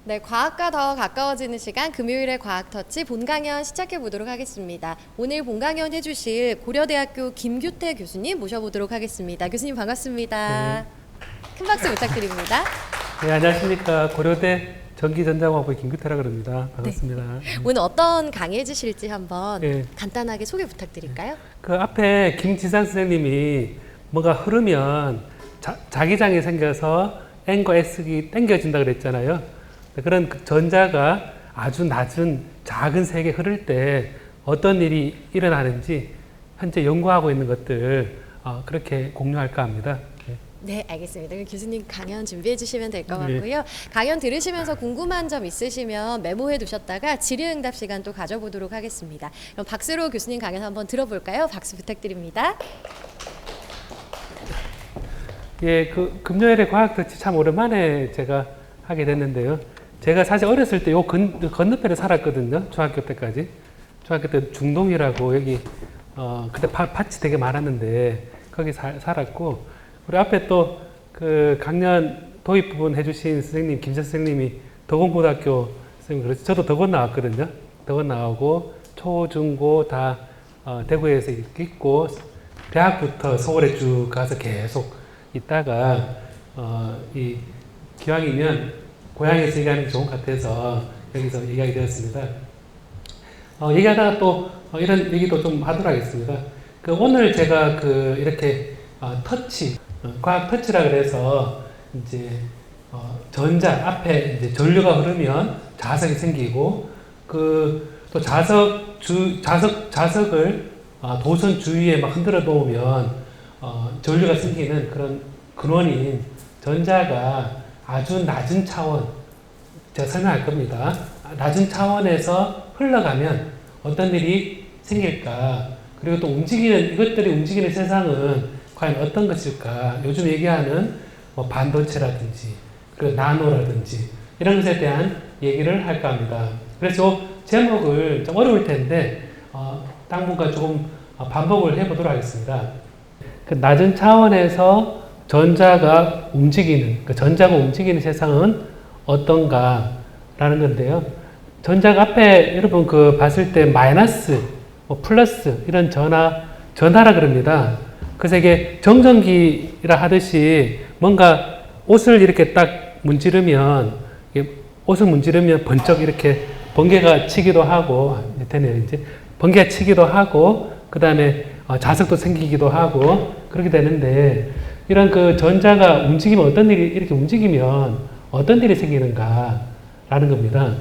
네, 과학과 더 가까워지는 시간 금요일의 과학터치 본강연 시작해 보도록 하겠습니다. 오늘 본강연 해주실 고려대학교 김규태 교수님 모셔보도록 하겠습니다. 교수님 반갑습니다. 네. 큰 박수 부탁드립니다. 네, 안녕하십니까. 고려대 전기전자공학부의 김규태라고 합니다. 반갑습니다. 오늘 어떤 강의 해주실지 한번 네. 간단하게 소개 부탁드릴까요? 그 앞에 김지산 선생님이 뭔가 흐르면 자기장이 생겨서 N과 S가 당겨진다 그랬잖아요. 그런 그 전자가 아주 낮은 작은 세계 흐를 때 어떤 일이 일어나는지 현재 연구하고 있는 것들 그렇게 공유할까 합니다. 네, 알겠습니다. 그럼 교수님 강연 준비해 주시면 될 것 네. 같고요. 강연 들으시면서 궁금한 점 있으시면 메모해 두셨다가 질의응답 시간 또 가져보도록 하겠습니다. 그럼 박수로 교수님 강연 한번 들어볼까요? 박수 부탁드립니다. 예, 그 금요일에 과학터치 참 오랜만에 제가 하게 됐는데요. 제가 사실 어렸을 때 요 건너편에 살았거든요. 중학교 때까지. 중학교 때 중동이라고 여기 그때 밭이 되게 많았는데 거기 살았고, 우리 앞에 또 그 강연 도입 부분 해주신 선생님 김재 선생님이 덕원고등학교 선생님, 그래서 저도 덕원 나왔거든요. 덕원 나오고 초, 중, 고 다 대구에서 있고 대학부터 서울에 쭉 가서 계속 있다가 이 기왕이면 고향에서 얘기하는 게 좋은 것 같아서 여기서 얘기하게 되었습니다. 얘기하다가 또 이런 얘기도 좀 하도록 하겠습니다. 그 오늘 제가 그 이렇게 터치, 과학 터치라 그래서 이제 전자 앞에 이제 전류가 흐르면 자석이 생기고 그 또 자석을 도선 주위에 막 흔들어 놓으면 전류가 생기는 그런 근원인 전자가 아주 낮은 차원, 제가 설명할 겁니다. 낮은 차원에서 흘러가면 어떤 일이 생길까? 그리고 또 이것들이 움직이는 세상은 과연 어떤 것일까? 요즘 얘기하는 뭐 반도체라든지, 그리고 나노라든지, 이런 것에 대한 얘기를 할까 합니다. 그래서 제목을 좀 어려울 텐데, 당분간 조금 반복을 해보도록 하겠습니다. 그 낮은 차원에서 전자가 움직이는 세상은 어떤가라는 건데요. 전자가 앞에 여러분 그 봤을 때 마이너스, 뭐 플러스 이런 전하라 그럽니다. 그래서 이게 정전기라 하듯이 뭔가 옷을 이렇게 딱 옷을 문지르면 번쩍 이렇게 번개가 치기도 하고, 번개가 치기도 하고, 그 다음에 자석도 생기기도 하고 그렇게 되는데, 이런 그 전자가 움직이면 이렇게 움직이면 어떤 일이 생기는가라는 겁니다.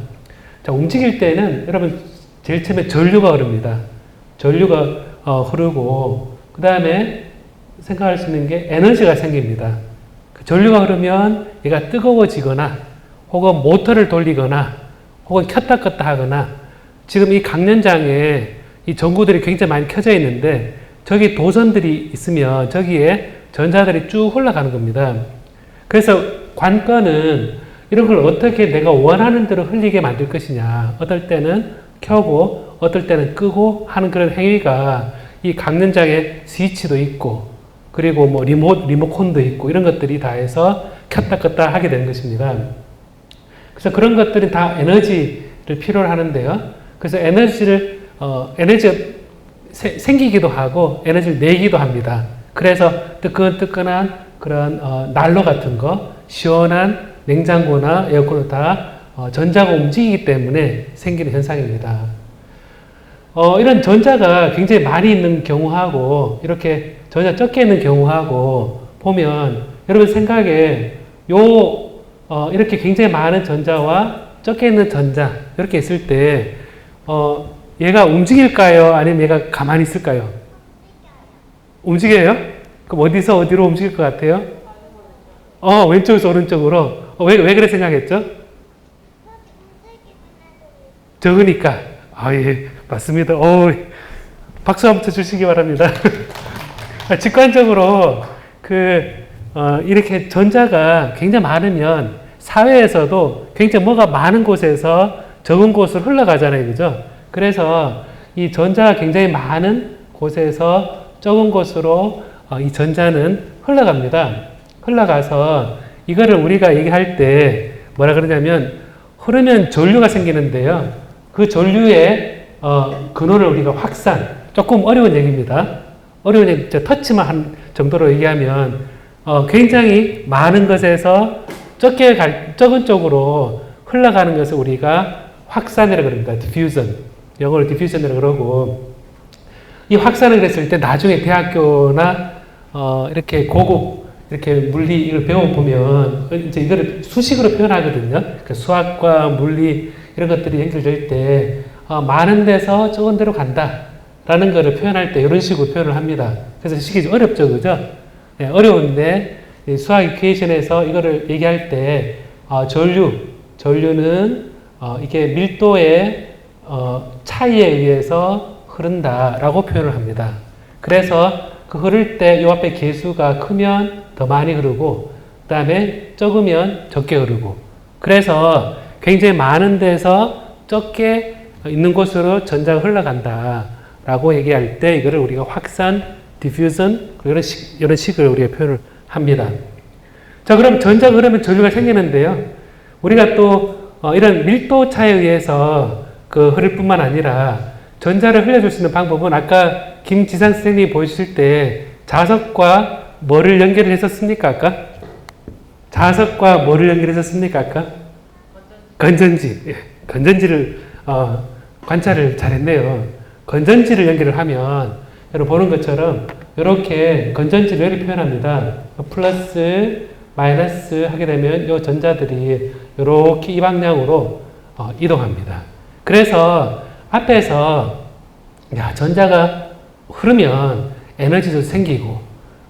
자, 움직일 때는 여러분 제일 처음에 전류가 흐릅니다. 전류가 흐르고, 그 다음에 생각할 수 있는 게 에너지가 생깁니다. 그 전류가 흐르면 얘가 뜨거워지거나, 혹은 모터를 돌리거나, 혹은 켰다 껐다 하거나, 지금 이 강연장에 이 전구들이 굉장히 많이 켜져 있는데, 저기 도선들이 있으면 저기에 전자들이 쭉 흘러가는 겁니다. 그래서 관건은 이런 걸 어떻게 내가 원하는 대로 흘리게 만들 것이냐. 어떨 때는 켜고 어떨 때는 끄고 하는 그런 행위가 이 강연장에 스위치도 있고, 그리고 뭐 리모컨도 있고, 이런 것들이 다 해서 켰다 껐다 하게 되는 것입니다. 그래서 그런 것들이 다 에너지를 필요로 하는데요. 그래서 에너지가 생기기도 하고 에너지를 내기도 합니다. 그래서 뜨끈뜨끈한 그런 난로 같은 거, 시원한 냉장고나 에어컨도 다 전자가 움직이기 때문에 생기는 현상입니다. 이런 전자가 굉장히 많이 있는 경우하고, 이렇게 전자 적게 있는 경우하고 보면, 여러분 생각에 이렇게 굉장히 많은 전자와 적게 있는 전자, 이렇게 있을 때 얘가 움직일까요? 아니면 얘가 가만히 있을까요? 움직여요? 그럼 어디서 어디로 움직일 것 같아요? 왼쪽에서 오른쪽으로. 왜 그래 생각했죠? 적으니까. 예, 맞습니다. 박수 한번 쳐주시기 바랍니다. 직관적으로, 이렇게 전자가 굉장히 많으면 사회에서도 굉장히 뭐가 많은 곳에서 적은 곳으로 흘러가잖아요. 그죠? 그래서 이 전자가 굉장히 많은 곳에서 적은 곳으로 이 전자는 흘러갑니다. 흘러가서 이거를 우리가 얘기할 때 뭐라 그러냐면 흐르면 전류가 생기는데요. 그 전류의 근호를 우리가 확산, 조금 어려운 얘기입니다. 어려운 얘기, 터치만 한 정도로 얘기하면 굉장히 많은 것에서 적은 쪽으로 흘러가는 것을 우리가 확산이라고 그럽니다. diffusion. 영어로 diffusion이라고 그러고, 이 확산을 했을 때 나중에 대학교나 이렇게 고급 이렇게 물리 이걸 배워보면 이제 이거를 수식으로 표현하거든요. 그러니까 수학과 물리 이런 것들이 연결될 때 많은 데서 적은 데로 간다라는 것을 표현할 때 이런 식으로 표현을 합니다. 그래서 식이 어렵죠, 그죠? 네, 어려운데 수학 이퀘이션에서 이거를 얘기할 때 전류는 이게 밀도의 차이에 의해서 흐른다라고 표현을 합니다. 그래서 그 흐를 때 이 앞에 개수가 크면 더 많이 흐르고 그 다음에 적으면 적게 흐르고, 그래서 굉장히 많은 데서 적게 있는 곳으로 전자가 흘러간다 라고 얘기할 때 이거를 우리가 확산, diffusion 이런 식으로 우리가 표현을 합니다. 자, 그럼 전자가 흐르면 전류가 생기는데요. 우리가 또 이런 밀도 차에 의해서 그 흐를 뿐만 아니라 전자를 흘려줄 수 있는 방법은 아까 김지상 선생님이 보여주실 때 자석과 뭐를 연결했었습니까? 아까? 자석과 뭐를 연결했었습니까? 아까? 건전지. 예, 건전지를 관찰을 잘했네요. 건전지를 연결을 하면 여러분 보는 것처럼 이렇게 건전지를 이렇게 표현합니다. 플러스 마이너스 하게 되면 이 전자들이 이렇게 이 방향으로 이동합니다. 그래서 앞에서 전자가 흐르면 에너지도 생기고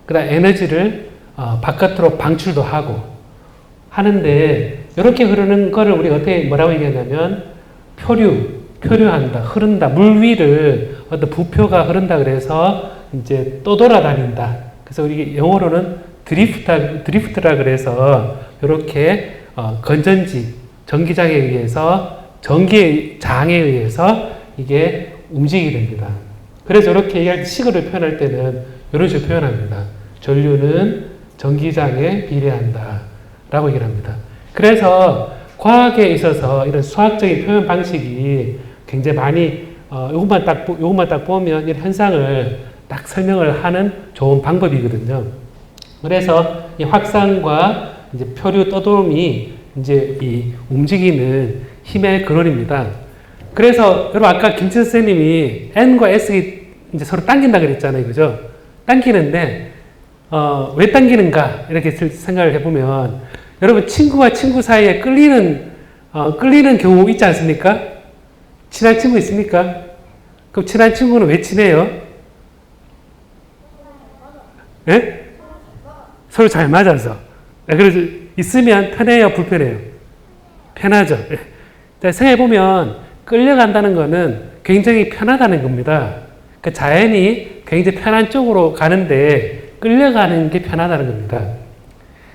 그다음 에너지를 바깥으로 방출도 하고 하는데, 이렇게 흐르는 거를 우리가 어떻게 뭐라고 얘기하냐면 표류한다, 흐른다, 물 위를 어떤 부표가 흐른다 그래서 이제 또 돌아다닌다. 그래서 우리 영어로는 드리프트라 그래서 이렇게 건전지, 전기장에 의해서 전기장에 의해서 이게 움직이게 됩니다. 그래서 이렇게 얘기할 때 식으로 표현할 때는 이런 식으로 표현합니다. 전류는 전기장에 비례한다 라고 얘기를 합니다. 그래서 과학에 있어서 이런 수학적인 표현 방식이 굉장히 많이 요것만 딱 보면 이런 현상을 딱 설명을 하는 좋은 방법이거든요. 그래서 이 확산과 이제 표류 떠돌음이 이제 이 움직이는 힘의 근원입니다. 그래서 여러분 아까 김치 선생님이 N과 S가 이제 서로 당긴다 그랬잖아요, 그죠? 당기는데 왜 당기는가 이렇게 생각을 해보면 여러분 친구와 친구 사이에 끌리는 경우 있지 않습니까? 친한 친구 있습니까? 그럼 친한 친구는 왜 친해요? 예? 서로 잘 맞아서. 그래서 있으면 편해요, 불편해요? 편하죠. 자, 생각해보면 끌려간다는 거는 굉장히 편하다는 겁니다. 그 자연이 굉장히 편한 쪽으로 가는데 끌려가는 게 편하다는 겁니다.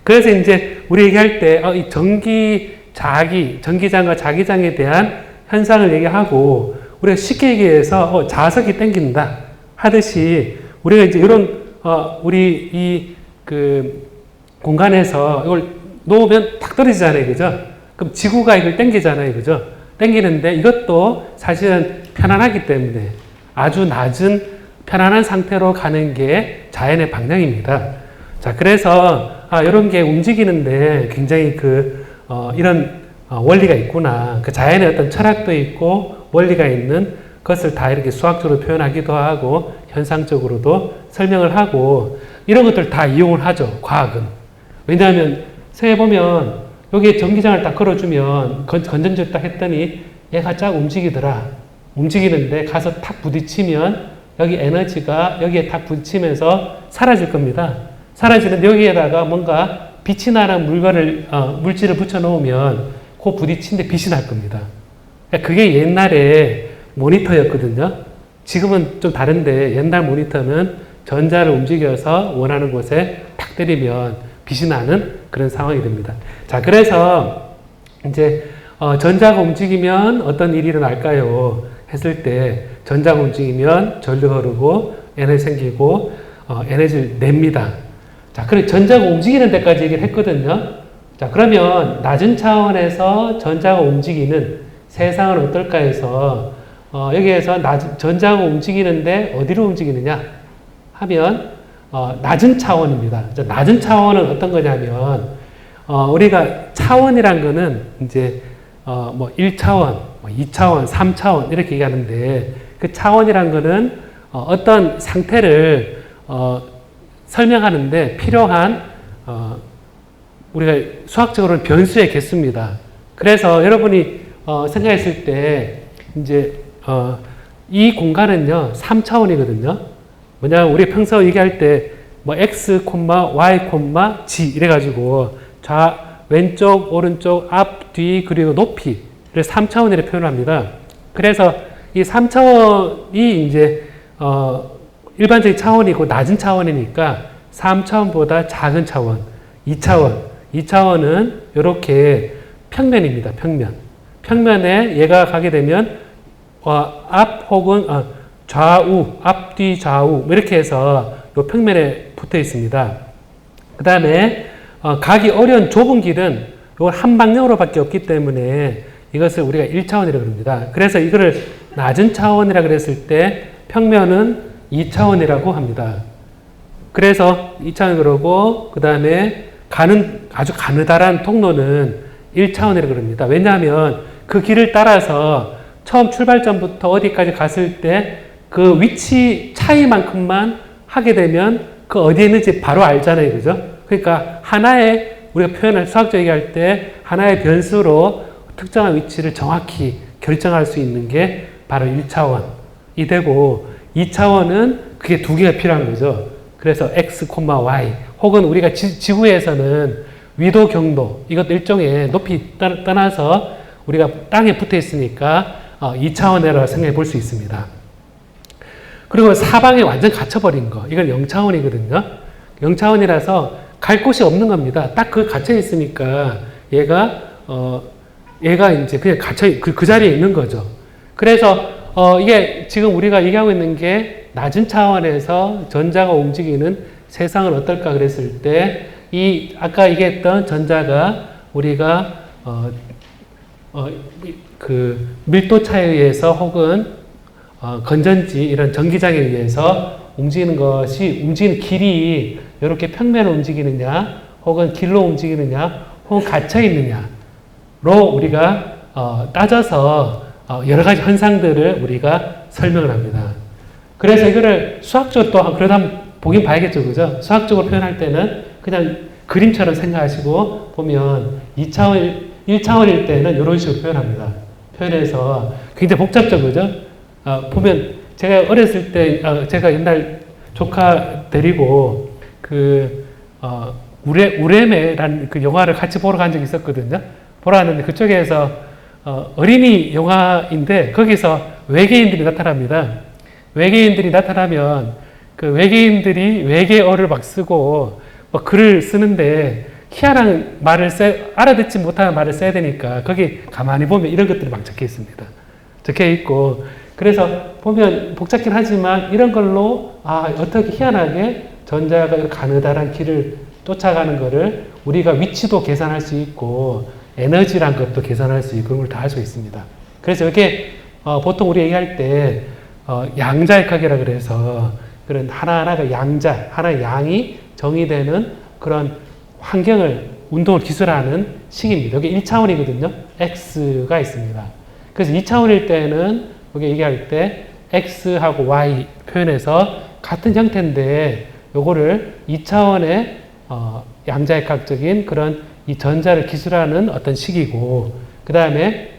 그래서 이제 우리 얘기할 때 이 전기장과 자기장에 대한 현상을 얘기하고 우리가 쉽게 얘기해서 자석이 땡긴다 하듯이 우리가 이제 이런 우리 이 그 공간에서 이걸 놓으면 탁 떨어지잖아요, 그죠? 그럼 지구가 이걸 땡기잖아요, 그죠? 땡기는데 이것도 사실은 편안하기 때문에 아주 낮은 편안한 상태로 가는 게 자연의 방향입니다. 자, 그래서 이런 게 움직이는데 굉장히 이런 원리가 있구나. 그 자연의 어떤 철학도 있고 원리가 있는 것을 다 이렇게 수학적으로 표현하기도 하고 현상적으로도 설명을 하고 이런 것들 다 이용을 하죠, 과학은. 왜냐하면 생각해보면 여기에 전기장을 딱 걸어주면 건전지를 딱 했더니 얘가 쫙 움직이더라. 움직이는데 가서 탁 부딪히면 여기 에너지가 여기에 탁 부딪히면서 사라질 겁니다. 사라지는 여기에다가 뭔가 빛이 나는 물질을 붙여놓으면 그 부딪힌데 빛이 날 겁니다. 그게 옛날에 모니터였거든요. 지금은 좀 다른데 옛날 모니터는 전자를 움직여서 원하는 곳에 탁 때리면 빛이 나는 그런 상황이 됩니다. 자, 그래서 이제 전자가 움직이면 어떤 일이 일어날까요? 했을 때 전자가 움직이면 전류가 흐르고 에너지 생기고 에너지를 냅니다. 자, 그래 전자가 움직이는 데까지 얘기를 했거든요. 자, 그러면 낮은 차원에서 전자가 움직이는 세상은 어떨까 해서 여기에서 전자가 움직이는데 어디로 움직이느냐 하면 낮은 차원입니다. 낮은 차원은 어떤 거냐면 우리가 차원이란 거는 이제 뭐 1차원, 2차원, 3차원 이렇게 얘기하는데 그 차원이란 거는 어떤 상태를 설명하는데 필요한 우리가 수학적으로는 변수의 개수입니다. 그래서 여러분이 생각했을 때 이제 이 공간은요 3차원이거든요. 뭐냐면 우리 평소 얘기할 때 뭐 x, y, g 이래가지고 왼쪽, 오른쪽, 앞, 뒤 그리고 높이를 3차원으로 표현합니다. 그래서 이 3차원이 이제 일반적인 차원이고 낮은 차원이니까 3차원보다 작은 차원, 2차원은 이렇게 평면입니다. 평면에 얘가 가게 되면 앞 혹은 좌우, 앞뒤 좌우 이렇게 해서 이 평면에 붙어 있습니다. 그 다음에 가기 어려운 좁은 길은 이걸 한 방향으로밖에 없기 때문에 이것을 우리가 1차원이라고 합니다. 그래서 이거를 낮은 차원이라고 그랬을 때 평면은 2차원이라고 합니다. 그래서 2차원 그러고 그 다음에 아주 가느다란 통로는 1차원이라고 그럽니다. 왜냐하면 그 길을 따라서 처음 출발점부터 어디까지 갔을 때 그 위치 차이만큼만 하게 되면 그 어디에 있는지 바로 알잖아요. 그죠? 그러니까 하나의 우리가 표현을 수학적 얘기할 때 하나의 변수로 특정한 위치를 정확히 결정할 수 있는 게 바로 1차원이 되고 2차원은 그게 두 개가 필요한 거죠. 그래서 x, y 혹은 우리가 지구에서는 위도, 경도 이것 일종의 높이 떠나서 우리가 땅에 붙어 있으니까 2차원이라고 생각해 볼 수 있습니다. 그리고 사방에 완전 갇혀버린 거 이건 0차원이거든요. 0차원이라서 갈 곳이 없는 겁니다. 딱 그 갇혀 있으니까 얘가 이제 그냥 그 자리에 있는 거죠. 그래서 이게 지금 우리가 얘기하고 있는 게 낮은 차원에서 전자가 움직이는 세상은 어떨까 그랬을 때 이 아까 얘기했던 전자가 우리가 그 밀도 차에 의해서 혹은 건전지 이런 전기장에 의해서 움직이는 길이 이렇게 평면을 움직이느냐 혹은 길로 움직이느냐 혹은 갇혀 있느냐로 우리가 따져서 여러 가지 현상들을 우리가 설명을 합니다. 그래서 이거를 수학적으로 또 그러다 보긴 봐야겠죠. 그죠? 수학적으로 표현할 때는 그냥 그림처럼 생각하시고 보면 1차원일 때는 이런 식으로 표현합니다. 표현해서 굉장히 복잡죠. 그죠? 보면 제가 어렸을 때 제가 옛날 조카 데리고 우레메라는 그 영화를 같이 보러 간 적이 있었거든요. 보러 갔는데 그쪽에서 어린이 영화인데 거기서 외계인들이 나타납니다. 외계인들이 나타나면 그 외계인들이 외계어를 막 쓰고 막 글을 쓰는데 희한한 말을 알아듣지 못하는 말을 써야 되니까 거기 가만히 보면 이런 것들이 막 적혀 있습니다. 적혀 있고 그래서 보면 복잡긴 하지만 이런 걸로 어떻게 희한하게 전자가 가느다란 길을 쫓아가는 거를 우리가 위치도 계산할 수 있고 에너지란 것도 계산할 수 있고 그런 걸 다 할 수 있습니다. 그래서 이렇게 보통 우리 얘기할 때 양자역학이라 그래서 그런 하나하나가 하나의 양이 정의되는 그런 운동을 기술하는 식입니다. 여기 1차원이거든요. x가 있습니다. 그래서 2차원일 때는 여기 얘기할 때 x하고 y 표현해서 같은 형태인데 요거를 2차원의 양자역학적인 그런 이 전자를 기술하는 어떤 식이고 그 다음에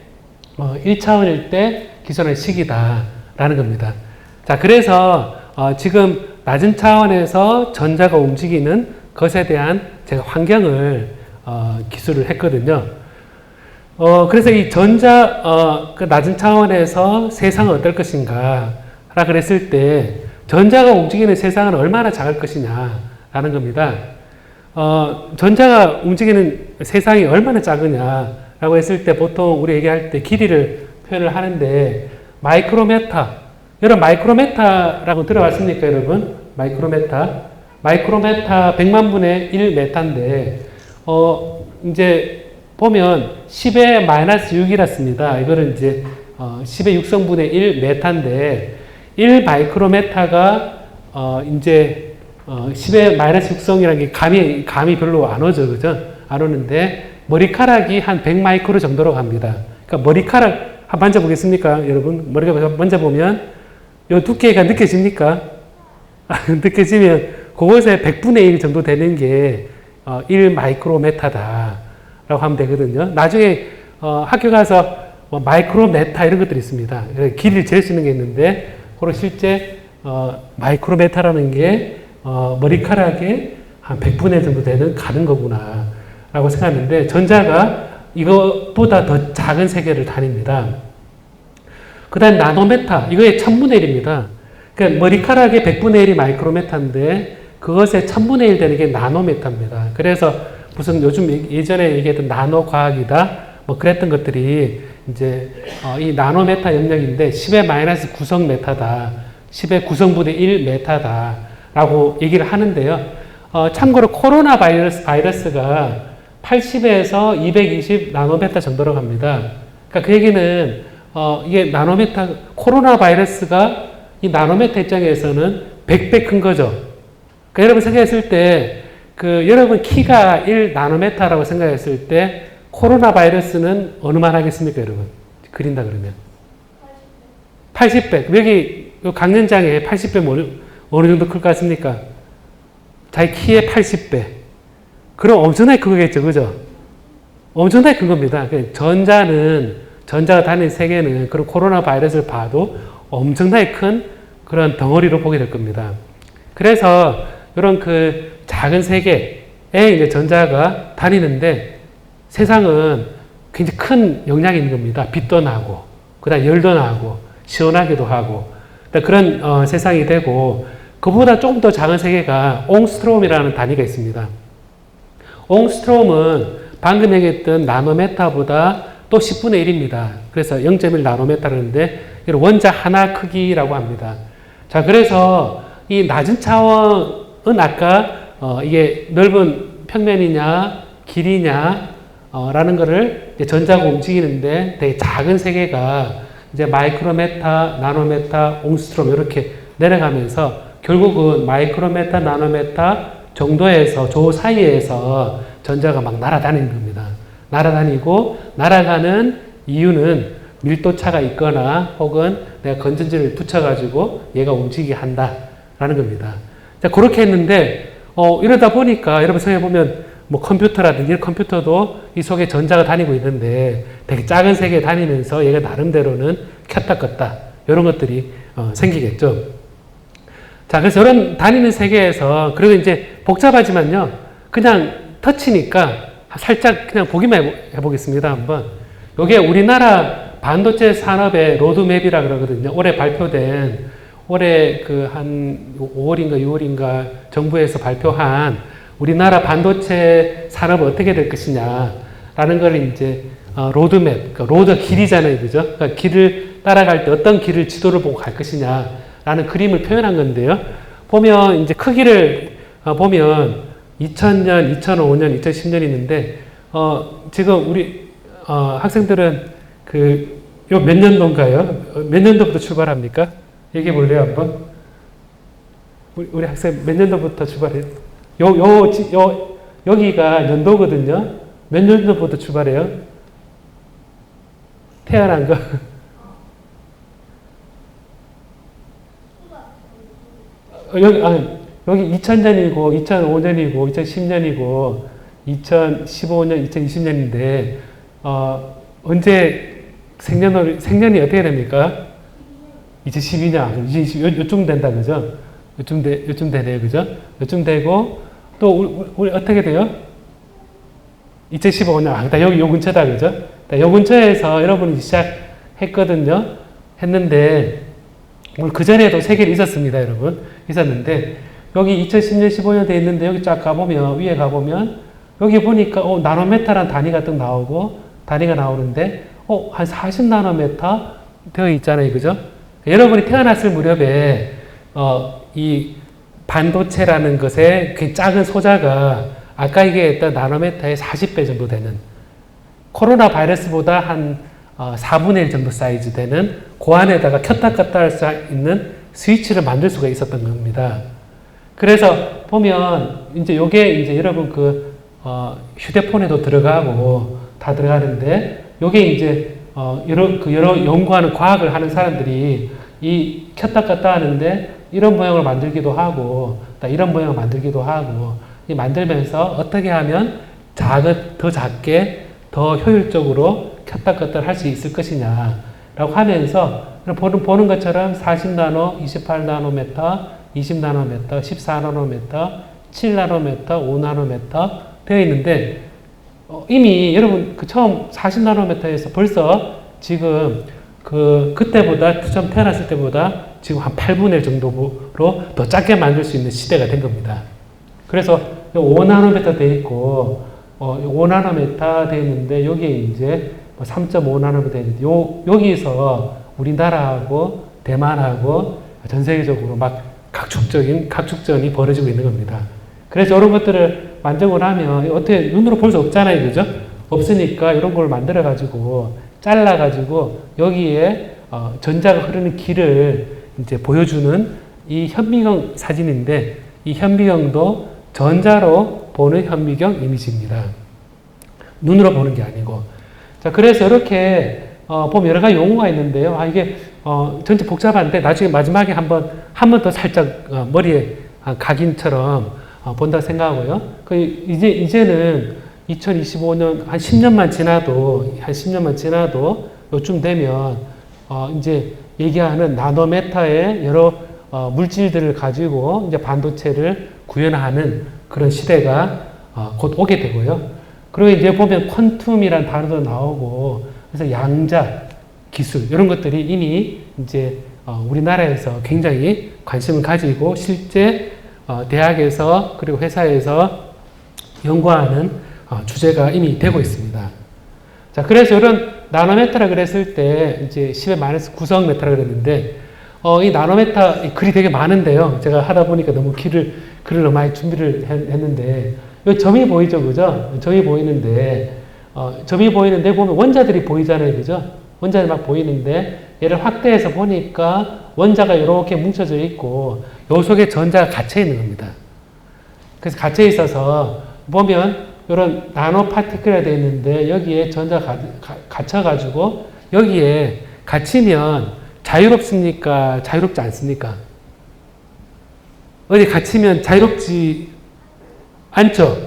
1차원일 때 기술하는 식이다라는 겁니다. 자, 그래서 지금 낮은 차원에서 전자가 움직이는 것에 대한 제가 환경을 기술을 했거든요. 그래서 이 그 낮은 차원에서 세상은 어떨 것인가 라 그랬을 때 전자가 움직이는 세상은 얼마나 작을 것이냐라는 겁니다. 전자가 움직이는 세상이 얼마나 작으냐라고 했을 때 보통 우리 얘기할 때 길이를 표현을 하는데 여러분 마이크로메타라고 들어봤습니까, 여러분? 마이크로메타 100만 분의 1 메타인데 이제 보면 10의 마이너스 6이랐습니다. 이거는 이제 10의 6성분의 1 메타인데 1 마이크로메타가 이제 10의 마이너스 6성이라는 게 감이 별로 안 오죠. 그죠? 안 오는데 머리카락이 한 100 마이크로 정도로 갑니다. 그러니까 머리카락 한번 만져보겠습니까? 여러분 머리카락 만져보면 이 두께가 느껴집니까? 느껴지면 그것에 100분의 1 정도 되는 게 1 마이크로메타다 라고 하면 되거든요. 나중에 학교 가서 뭐 마이크로메타 이런 것들이 있습니다. 길이를 잴 수 있는 게 있는데 그리고 실제 마이크로메타라는 게 머리카락에 한 100분의 1 정도 되는 가는 거구나 라고 생각하는데 전자가 이것보다 더 작은 세계를 다닙니다. 그 다음 나노메타 이거의 1000분의 1입니다. 그러니까 머리카락의 100분의 1이 마이크로메타인데 그것의 1000분의 1 되는 게 나노메타입니다. 그래서 무슨 요즘 예전에 얘기했던 나노과학이다 뭐 그랬던 것들이 이제 이 나노메타 영역인데 10의 마이너스 9성 메타다 10의 9성분의 1 메타다 라고 얘기를 하는데요. 참고로 코로나 바이러스가 80에서 220 나노메타 정도로 갑니다. 그러니까 그 얘기는 이게 나노메타 코로나 바이러스가 이 나노메타 입장에서는 100배 큰 거죠. 그러니까 여러분 생각했을 때 여러분 키가 1 나노메타라고 생각했을 때 코로나 바이러스는 어느만 하겠습니까, 여러분? 그린다 그러면 80배. 여기 강연장에 80배 어느 정도 클 것 같습니까? 자기 키의 80배. 그럼 엄청나게 크겠죠, 그죠? 엄청나게 큰 겁니다. 전자가 다니는 세계는 그런 코로나 바이러스를 봐도 엄청나게 큰 그런 덩어리로 보게 될 겁니다. 그래서 이런 작은 세계에 이제 전자가 다니는데 세상은 굉장히 큰 영향이 있는 겁니다. 빛도 나고, 그 다음 열도 나고, 시원하기도 하고, 그런 세상이 되고, 그보다 조금 더 작은 세계가 옹스트롬이라는 단위가 있습니다. 옹스트롬은 방금 얘기했던 나노메타보다 또 10분의 1입니다. 그래서 0.1 나노메타라는데, 이걸 원자 하나 크기라고 합니다. 자, 그래서 이 낮은 차원은 아까 이게 넓은 평면이냐, 길이냐, 라는 거를 전자가 움직이는데 되게 작은 세계가 이제 마이크로메타, 나노메타, 옹스트롬 이렇게 내려가면서 결국은 마이크로메타, 나노메타 정도에서 저 사이에서 전자가 막 날아다니는 겁니다. 날아다니고 날아가는 이유는 밀도차가 있거나 혹은 내가 건전지를 붙여가지고 얘가 움직이게 한다라는 겁니다. 자, 그렇게 했는데 이러다 보니까 여러분 생각해보면 뭐 컴퓨터라든지 컴퓨터도 이 속에 전자가 다니고 있는데 되게 작은 세계에 다니면서 얘가 나름대로는 켰다 껐다 이런 것들이 생기겠죠. 자, 그래서 이런 다니는 세계에서 그리고 이제 복잡하지만요. 그냥 터치니까 살짝 그냥 보기만 해보겠습니다. 한번. 이게 우리나라 반도체 산업의 로드맵이라 그러거든요. 올해 발표된 올해 한 5월인가 6월인가 정부에서 발표한 우리나라 반도체 산업은 어떻게 될 것이냐라는 걸 이제 로드맵, 그러니까 로드 길이잖아요, 그죠? 그러니까 길을 따라갈 때 어떤 길을 지도를 보고 갈 것이냐라는 그림을 표현한 건데요. 보면 이제 크기를 보면 2000년, 2005년, 2010년 있는데 지금 우리 학생들은 요 몇 년도인가요? 몇 년도부터 출발합니까? 얘기해 볼래요, 한번? 우리 학생 몇 년도부터 출발해요? 여기가 연도거든요. 몇 년도부터 출발해요? 태어난 거. 여기 2000년이고, 2005년이고, 2010년이고, 2015년, 2020년인데, 언제 생년이 어떻게 됩니까? 2012년, 2020, 요쯤 된다, 그죠? 요쯤 되네요, 그죠? 요쯤 되고, 또, 우리 어떻게 돼요? 2015년, 여기 요 근처다, 그죠? 요 근처에서 여러분이 시작했거든요? 했는데, 그전에도 세계에 있었습니다, 여러분. 있었는데, 여기 2010년, 15년 돼 있는데, 여기 쫙 가보면, 위에 가보면, 여기 보니까, 나노메타라는 단위가 또 단위가 나오는데, 한 40나노메타 되어 있잖아요, 그죠? 여러분이 태어났을 무렵에, 이 반도체라는 것의 그 작은 소자가 아까 얘기했던 나노미터의 40배 정도 되는 코로나 바이러스보다 한 4분의 1 정도 사이즈 되는 그 안에다가 켰다 껐다 할 수 있는 스위치를 만들 수가 있었던 겁니다. 그래서 보면 이제 요게 이제 여러분 휴대폰에도 들어가고 다 들어가는데 요게 이제 여러 연구하는 과학을 하는 사람들이 이 켰다 껐다 하는데 이런 모양을 만들기도 하고 이런 모양을 만들기도 하고 이 만들면서 어떻게 하면 더 작게 더 효율적으로 켰다 껐다 할 수 있을 것이냐라고 하면서 보는 것처럼 40나노, 28나노미터, 20나노미터, 14나노미터, 7나노미터, 5나노미터 되어 있는데 이미 여러분 처음 40나노미터에서 벌써 지금 그때보다 처음 태어났을 때보다 지금 한 8분의 1 정도로 더 작게 만들 수 있는 시대가 된 겁니다. 그래서 5나노미터 돼 있고 5나노미터 돼 있는데 여기에 이제 3.5나노미터 돼 있는데 여기서 우리나라하고 대만하고 전 세계적으로 막 각축전이 벌어지고 있는 겁니다. 그래서 이런 것들을 만들고 나면 어떻게 눈으로 볼 수 없잖아요. 그죠? 없으니까 이런 걸 만들어 가지고 잘라 가지고 여기에 전자가 흐르는 길을 이제 보여주는 이 현미경 사진인데 이 현미경도 전자로 보는 현미경 이미지입니다. 눈으로 보는 게 아니고. 자, 그래서 이렇게 보면 여러 가지 용어가 있는데요. 이게 전체 복잡한데 나중에 마지막에 한 번 더 살짝 머리에 각인처럼 본다 생각하고요. 이제는 2025년 한 10년만 지나도 요쯤 되면 이제 얘기하는 나노미터의 여러 물질들을 가지고 이제 반도체를 구현하는 그런 시대가 곧 오게 되고요. 그리고 이제 보면 퀀텀이라는 단어도 나오고 그래서 양자 기술 이런 것들이 이미 이제 우리나라에서 굉장히 관심을 가지고 실제 대학에서 그리고 회사에서 연구하는 주제가 이미 되고 있습니다. 자, 그래서 이런 나노미터라 그랬을 때 이제 10의 마이너스 9성 미터라 그랬는데 이 나노미터 글이 되게 많은데요. 제가 하다 보니까 너무 글을 너무 많이 준비를 했는데 이 점이 보이죠, 그죠? 점이 보이는데 보면 원자들이 보이잖아요, 그죠? 원자들이 막 보이는데 얘를 확대해서 보니까 원자가 이렇게 뭉쳐져 있고 요 속에 전자가 갇혀 있는 겁니다. 그래서 갇혀 있어서 보면 이런 나노 파티클이 되어 있는데 여기에 전자가 갇혀가지고 여기에 갇히면 자유롭습니까? 자유롭지 않습니까? 어디 갇히면 자유롭지 않죠?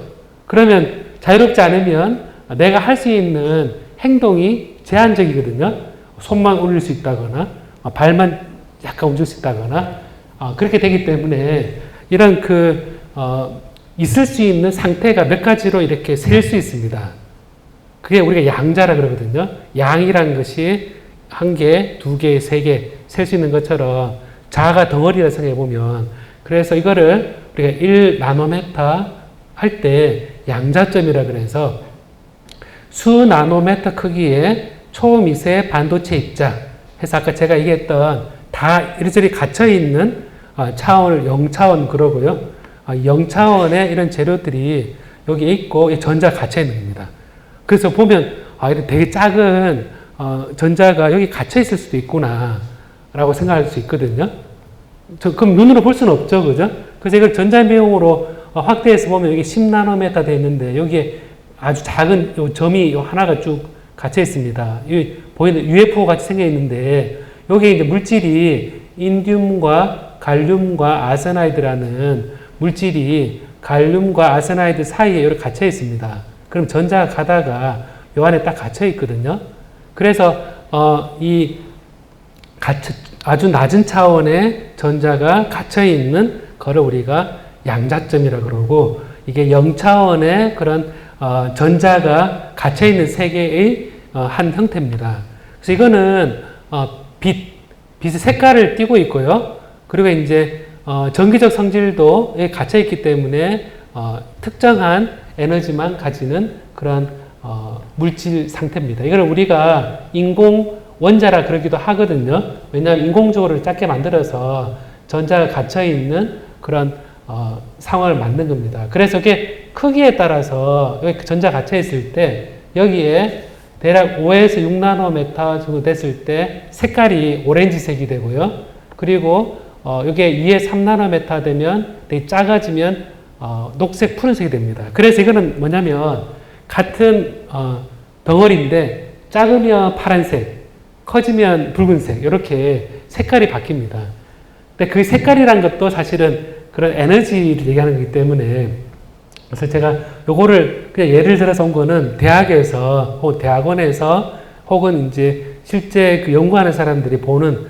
그러면 자유롭지 않으면 내가 할 수 있는 행동이 제한적이거든요. 손만 올릴 수 있다거나 발만 약간 움직일 수 있다거나 그렇게 되기 때문에 이런 있을 수 있는 상태가 몇 가지로 이렇게 셀 수 있습니다. 그게 우리가 양자라 그러거든요. 양이라는 것이 1개, 2개, 3개 셀 수 있는 것처럼 자가 덩어리라 생각해 보면 그래서 이거를 우리가 1나노미터 할 때 양자점이라 그래서 수나노미터 크기의 초미세 반도체 입자 해서 아까 제가 얘기했던 다 이리저리 갇혀있는 차원을 0차원 그러고요. 0차원의 이런 재료들이 여기 있고 전자가 갇혀있는 겁니다. 그래서 보면 되게 작은 전자가 여기 갇혀있을 수도 있구나 라고 생각할 수 있거든요. 그럼 눈으로 볼 수는 없죠. 그죠? 그래서 이걸 전자미용으로 확대해서 보면 여기 10나노미터 되어 있는데 여기에 아주 작은 요 점이 하나가 쭉 갇혀 있습니다. 여기 보이는 UFO 같이 생겨 있는데 여기에 이제 물질이 인듐과 갈륨과 아세나이드라는 물질이 갈륨과 아세나이드 사이에 이렇게 갇혀 있습니다. 그럼 전자가 가다가 요 안에 딱 갇혀 있거든요. 그래서 아주 낮은 차원의 전자가 갇혀 있는 거를 우리가 양자점이라고 그러고 이게 0차원의 그런 전자가 갇혀 있는 세계의 한 형태입니다. 그래서 이거는 빛의 색깔을 띠고 있고요. 그리고 이제 전기적 성질도 갇혀 있기 때문에 특정한 에너지만 가지는 그런 물질 상태입니다. 이걸 우리가 인공 원자라 그러기도 하거든요. 왜냐하면 인공적으로 작게 만들어서 전자가 갇혀 있는 그런 상황을 만든 겁니다. 그래서 이게 크기에 따라서 여기 전자 갇혀 있을 때 여기에 대략 5에서 6나노메타 정도 됐을 때 색깔이 오렌지색이 되고요. 그리고 이게 2에 3나노메타 되면 되게 작아지면 녹색, 푸른색이 됩니다. 그래서 이거는 뭐냐면 같은 덩어리인데 작으면 파란색, 커지면 붉은색 이렇게 색깔이 바뀝니다. 근데 그 색깔이란 것도 사실은 그런 에너지를 얘기하는 거기 때문에 그래서 제가 요거를 그냥 예를 들어서 온 거는 대학에서 혹은 대학원에서 혹은 이제 실제 그 연구하는 사람들이 보는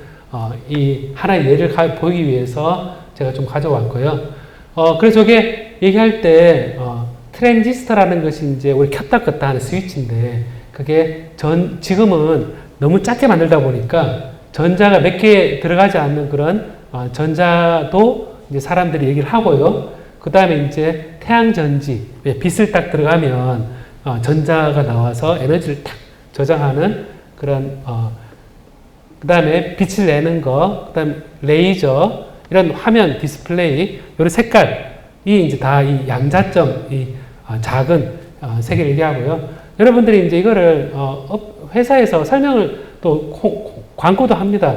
이 하나의 예를 보이기 위해서 제가 좀 가져왔고요. 그래서 저게 얘기할 때 트랜지스터라는 것이 이제 우리 켰다 껐다 하는 스위치인데 그게 지금은 너무 작게 만들다 보니까 전자가 몇 개 들어가지 않는 그런 전자도 이제 사람들이 얘기를 하고요. 그 다음에 이제 태양전지, 빛을 딱 들어가면 전자가 나와서 에너지를 탁 저장하는 그런 그 다음에 빛을 내는 거, 그 다음에 레이저, 이런 화면 디스플레이, 이런 색깔이 이제 다 이 양자점, 이 작은 세계를 얘기하고요. 여러분들이 이제 이거를 회사에서 설명을 또 광고도 합니다.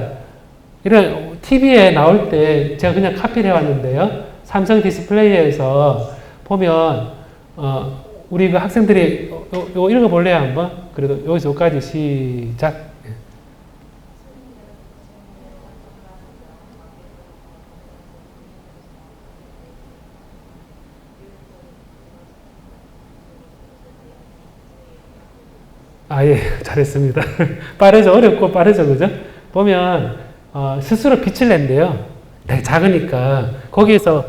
이런 TV에 나올 때 제가 그냥 카피를 해왔는데요. 삼성 디스플레이에서 보면 우리 그 학생들이 이거 읽어볼래요 한번? 그래도 여기서 여기까지 시작. 예, 잘했습니다. 빠르죠? 어렵고 빠르죠? 그죠? 보면, 스스로 빛을 낸대요. 되게 작으니까. 거기에서,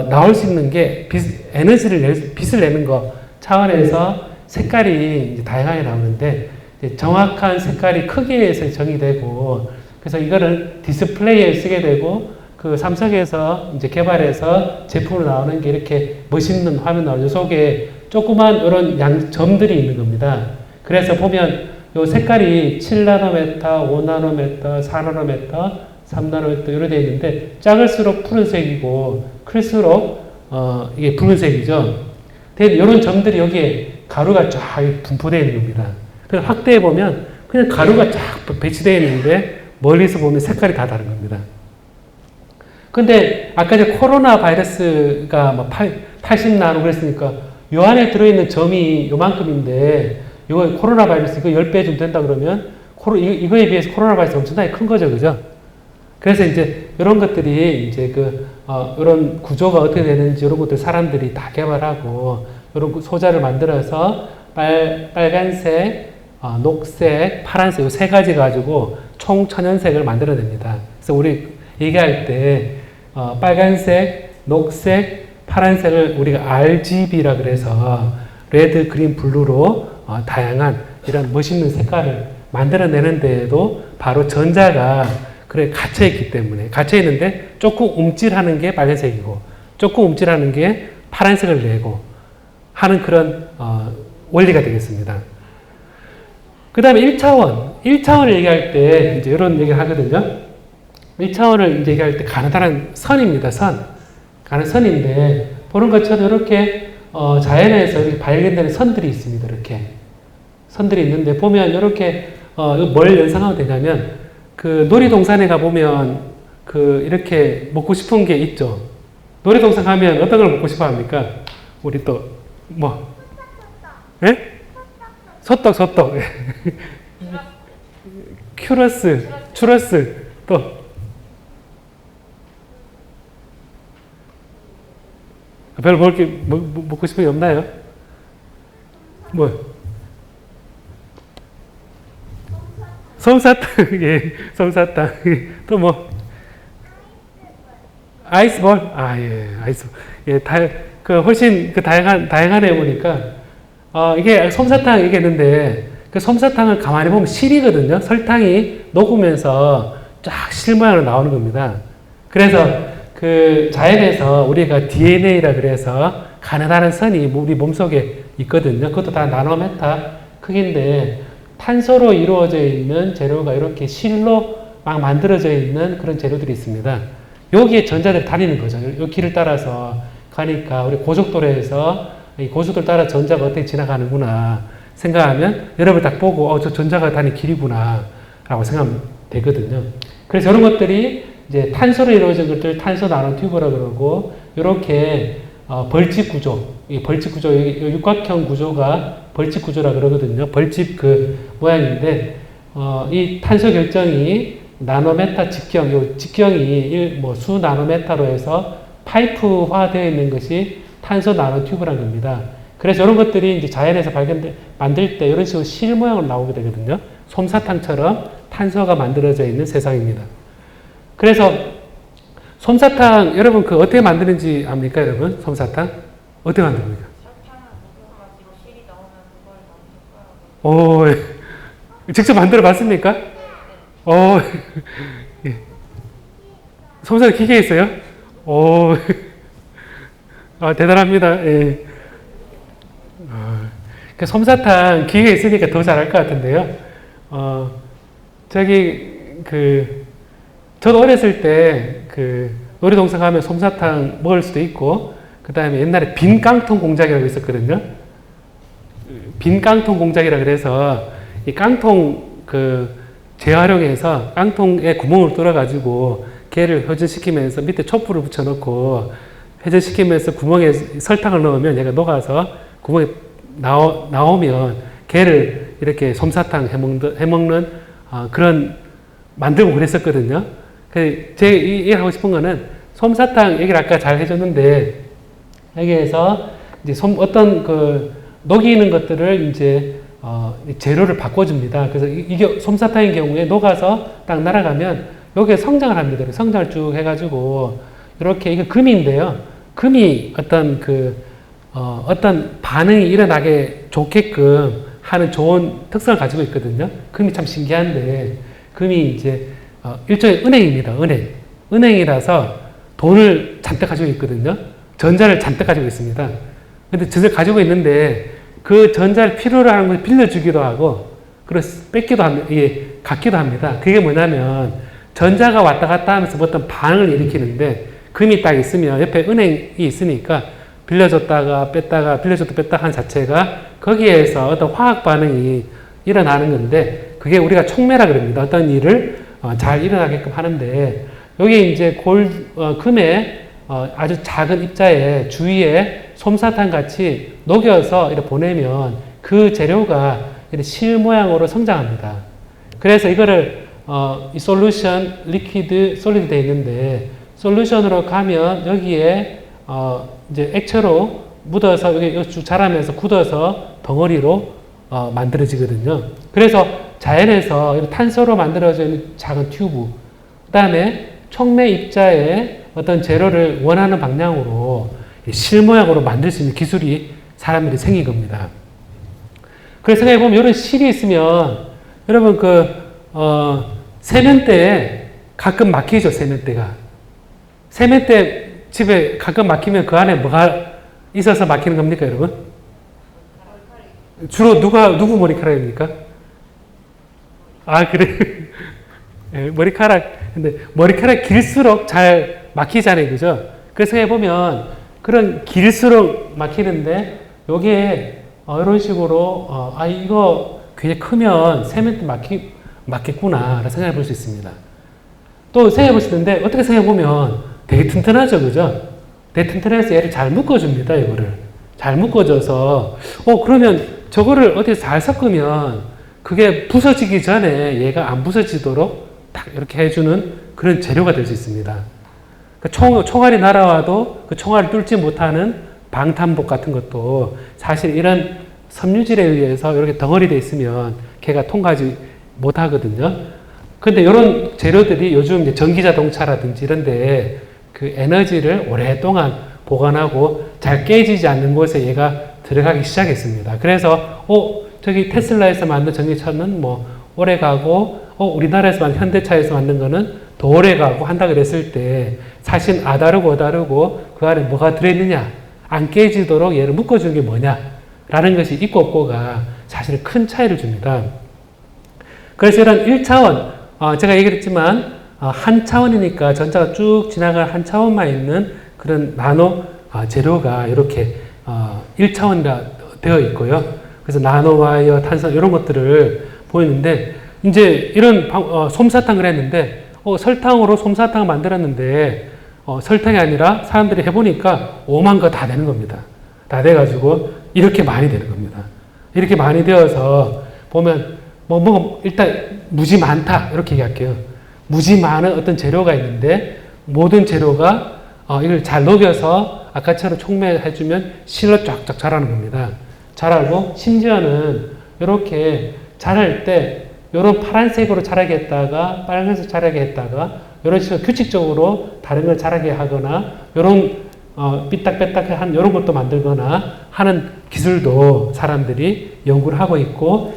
나올 수 있는 게, 빛을 내는 거 차원에서 색깔이 이제 다양하게 나오는데, 이제 정확한 색깔이 크기에서 정의되고, 그래서 이거를 디스플레이에 쓰게 되고, 그 삼성에서 이제 개발해서 제품으로 나오는 게 이렇게 멋있는 화면 나오죠. 속에 조그만 이런 점들이 있는 겁니다. 그래서 보면 요 색깔이 7나노메타, 5나노메타, 4나노메타, 3나노메타 이렇게 되어 있는데 작을수록 푸른색이고 클수록 이게 붉은색이죠. 이런 점들이 여기에 가루가 쫙 분포되어 있는 겁니다. 그래서 확대해 보면 그냥 가루가 쫙 배치되어 있는데 멀리서 보면 색깔이 다 다른 겁니다. 근데 아까 이제 코로나 바이러스가 뭐 80나노 그랬으니까 요 안에 들어있는 점이 요만큼인데 이거 코로나 바이러스 이거 10배 좀 된다 그러면 이거에 비해서 코로나 바이러스 엄청나게 큰 거죠. 그죠? 그래서 이제 이런 것들이 이제 이런 구조가 어떻게 되는지 이런 것들 사람들이 다 개발하고 이런 소자를 만들어서 빨간색, 녹색, 파란색 이 세 가지 가지고 총 천연색을 만들어냅니다. 그래서 우리 얘기할 때 빨간색, 녹색, 파란색을 우리가 RGB라 그래서 레드, 그린, 블루로 다양한 이런 멋있는 색깔을 만들어내는 데에도 바로 전자가 그래 갇혀있기 때문에 갇혀있는데 조금 움찔하는 게 빨간색이고 조금 움찔하는 게 파란색을 내고 하는 그런 원리가 되겠습니다. 그 다음에 1차원을 얘기할 때 이제 이런 얘기를 하거든요. 1차원을 이제 얘기할 때 가느다란 선입니다. 가는 선인데 보는 것처럼 이렇게 자연에서 이렇게 발견되는 선들이 있습니다. 이렇게 선들이 있는데 보면 이렇게 뭘 연상하면 되냐면 그 놀이동산에 가 보면 그 이렇게 먹고 싶은 게 있죠. 놀이동산 가면 어떤 걸 먹고 싶어 합니까? 우리 또 뭐? 예? 소떡. 추러스 또 별로 먹고 싶은 게 없나요? 뭐? 솜사탕, 예, 솜사탕. 또 뭐? 아이스볼? 아이스. 예, 훨씬 다양하네 보니까, 이게 솜사탕 얘기했는데, 그 솜사탕을 가만히 보면 실이거든요. 설탕이 녹으면서 쫙 실 모양으로 나오는 겁니다. 그래서 그 자연에서 우리가 DNA라 그래서 가느다란 선이 우리 몸속에 있거든요. 그것도 다 나노메타 크기인데 탄소로 이루어져 있는 재료가 이렇게 실로 막 만들어져 있는 그런 재료들이 있습니다. 여기에 전자들이 다니는 거죠. 이 길을 따라서 가니까 우리 고속도로에서 이 고속도로 따라 전자가 어떻게 지나가는구나 생각하면 여러분 딱 보고 저 전자가 다니는 길이구나 라고 생각하면 되거든요. 그래서 이런 것들이 이제 탄소로 이루어진 것들 탄소 나노 튜브라 그러고 이렇게 벌집 구조, 이 벌집 구조, 이 육각형 구조가 벌집 구조라 그러거든요. 벌집 그 모양인데 이 탄소 결정이 나노메타 직경, 요 직경이 수 나노메타로 해서 파이프화 되어 있는 것이 탄소 나노 튜브라는 겁니다. 그래서 이런 것들이 이제 자연에서 만들 때 이런 식으로 실 모양으로 나오게 되거든요. 솜사탕처럼 탄소가 만들어져 있는 세상입니다. 그래서 솜사탕 여러분 그 어떻게 만드는지 압니까, 여러분? 솜사탕 어떻게 만듭니까? 오, 직접 만들어 봤습니까? 예. 솜사탕 기계 있어요? 대단합니다. 예. 그 솜사탕 기계 있으니까 더 잘할 것 같은데요. 저도 어렸을 때 놀이동산 가면 솜사탕 먹을 수도 있고, 그 다음에 옛날에 빈 깡통 공작이라고 있었거든요. 빈 깡통 공작이라 그래서 이 깡통 재활용해서 깡통에 구멍을 뚫어가지고 걔를 회전시키면서 밑에 촛불을 붙여놓고 회전시키면서 구멍에 설탕을 넣으면 얘가 녹아서 구멍에 나오면 걔를 이렇게 솜사탕 해먹는 그런 만들고 그랬었거든요. 제 얘기하고 싶은 거는 솜사탕 얘기를 아까 잘 해줬는데 여기에서 이제 어떤 녹이는 것들을 이제 재료를 바꿔줍니다. 그래서 이게 솜사탕인 경우에 녹아서 딱 날아가면 여기에 성장을 합니다. 성장을 쭉 해가지고 이렇게 이게 금인데요. 금이 어떤 반응이 일어나게 좋게끔 하는 좋은 특성을 가지고 있거든요. 금이 참 신기한데 금이 이제 일종의 은행입니다. 은행이라서 돈을 잔뜩 가지고 있거든요. 전자를 잔뜩 가지고 있습니다. 근데 전자를 가지고 있는데 그 전자를 필요로 하는 걸 빌려주기도 하고, 그래서 뺏기도 합니다. 갖기도 합니다. 그게 뭐냐면, 전자가 왔다 갔다 하면서 어떤 반응을 일으키는데, 금이 딱 있으면 옆에 은행이 있으니까, 빌려줬다가 뺐다가, 빌려줬다 뺐다 하는 자체가 거기에서 어떤 화학 반응이 일어나는 건데, 그게 우리가 촉매라 그럽니다. 어떤 일을 잘 일어나게끔 하는데, 여기 이제 금의 아주 작은 입자에 주위에 솜사탕 같이 녹여서 이렇게 보내면 그 재료가 실 모양으로 성장합니다. 그래서 이거를 이 솔루션, 리퀴드, 솔리드 되어 있는데 솔루션으로 가면 여기에 이제 액체로 묻어서 여기 쭉 자라면서 굳어서 덩어리로 만들어지거든요. 그래서 자연에서 탄소로 만들어져 있는 작은 튜브, 그 다음에 촉매 입자에 어떤 재료를 원하는 방향으로 실 모양으로 만들 수 있는 기술이 사람들이 생긴 겁니다. 그래서 생각해보면 이런 실이 있으면 여러분 세면대에 가끔 막히죠. 세면대 집에 가끔 막히면 그 안에 뭐가 있어서 막히는 겁니까, 여러분? 주로 누구 머리카락입니까? 그래. 네, 근데 머리카락 길수록 잘 막히잖아요. 그죠? 그래서 해보면 그런 길수록 막히는데 요게 이런 식으로 이거 굉장히 크면 세면대 막겠구나 라고 생각해 볼 수 있습니다. 또 생각해 보시는데 어떻게 생각해 보면 되게 튼튼하죠. 그죠? 되게 튼튼해서 얘를 잘 묶어줍니다. 이거를 잘 묶어줘서 그러면 저거를 어디서 잘 섞으면 그게 부서지기 전에 얘가 안 부서지도록 딱 이렇게 해주는 그런 재료가 될 수 있습니다. 총알이 날아와도 그 총알을 뚫지 못하는 방탄복 같은 것도 사실 이런 섬유질에 의해서 이렇게 덩어리 돼 있으면 걔가 통과하지 못하거든요. 근데 이런 재료들이 요즘 이제 전기자동차라든지 이런데 그 에너지를 오랫동안 보관하고 잘 깨지지 않는 곳에 얘가 들어가기 시작했습니다. 그래서 저기 테슬라에서 만든 전기차는 뭐 오래 가고 우리나라에서 만든 현대차에서 만든 거는 더 오래 가고 한다 그랬을 때 사실 다르고 그 안에 뭐가 들어있느냐, 안 깨지도록 얘를 묶어주는 게 뭐냐 라는 것이 있고 없고가 사실 큰 차이를 줍니다. 그래서 이런 1차원 제가 얘기했지만 한 차원이니까 전자가 쭉 지나갈 한 차원만 있는 그런 나노 재료가 이렇게 1차원이라 되어 있고요. 그래서 나노와이어, 탄소 이런 것들을 보이는데 이제 이런 솜사탕을 했는데 설탕으로 솜사탕을 만들었는데 설탕이 아니라 사람들이 해보니까 5만 거 다 되는 겁니다. 다 돼가지고 이렇게 많이 되는 겁니다. 이렇게 많이 되어서 보면 일단 무지 많다 이렇게 얘기할게요. 무지 많은 어떤 재료가 있는데 모든 재료가 이걸 잘 녹여서 아까처럼 촉매해주면 실로 쫙쫙 자라는 겁니다. 자라고 심지어는 이렇게 자랄 때 이런 파란색으로 자라게 했다가 빨간색 자라게 했다가 이런 식으로 규칙적으로 다른 걸 자라게 하거나 이런 삐딱삐딱한 이런 것도 만들거나 하는 기술도 사람들이 연구를 하고 있고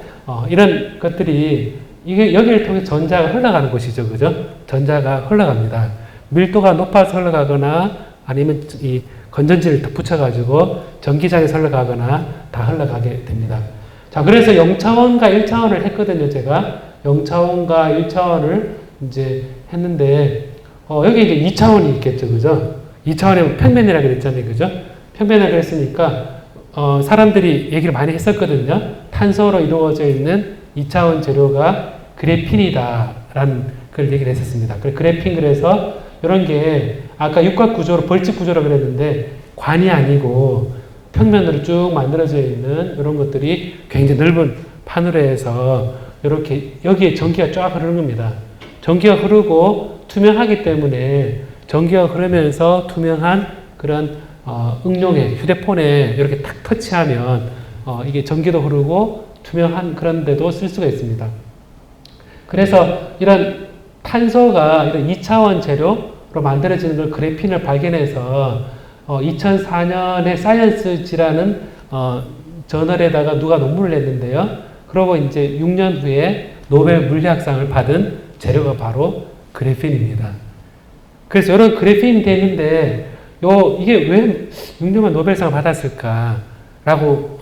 이런 것들이 이게 여기를 통해 전자가 흘러가는 곳이죠. 그죠? 전자가 흘러갑니다. 밀도가 높아서 흘러가거나 아니면 이 건전지를 더 붙여가지고 전기장에서 흘러가거나 다 흘러가게 됩니다. 자, 그래서 0차원과 1차원을 했거든요, 제가. 0차원과 1차원을 이제 했는데, 여기 이제 2차원이 있겠죠, 그죠? 2차원에 평면이라고 그랬잖아요, 그죠? 평면이라고 그랬으니까, 사람들이 얘기를 많이 했었거든요. 탄소로 이루어져 있는 2차원 재료가 그래핀이다라는 걸 얘기를 했었습니다. 그래핀 그래서 이런 게 아까 육각 구조로 벌집 구조라고 그랬는데 관이 아니고 평면으로 쭉 만들어져 있는 이런 것들이 굉장히 넓은 판으로해서 이렇게 여기에 전기가 쫙 흐르는 겁니다. 전기가 흐르고 투명하기 때문에 전기가 흐르면서 투명한 그런 응용에 휴대폰에 이렇게 탁 터치하면 이게 전기도 흐르고 투명한 그런 데도 쓸 수가 있습니다. 그래서 이런 탄소가 이런 2차원 재료로 만들어지는 걸 그래핀을 발견해서 2004년에 사이언스지라는 저널에다가 누가 논문을 냈는데요. 그러고 이제 6년 후에 노벨 물리학상을 받은 재료가 바로 그래핀입니다. 그래서 이런 그래핀이 되는데 이게 왜 6년만 노벨상을 받았을까라고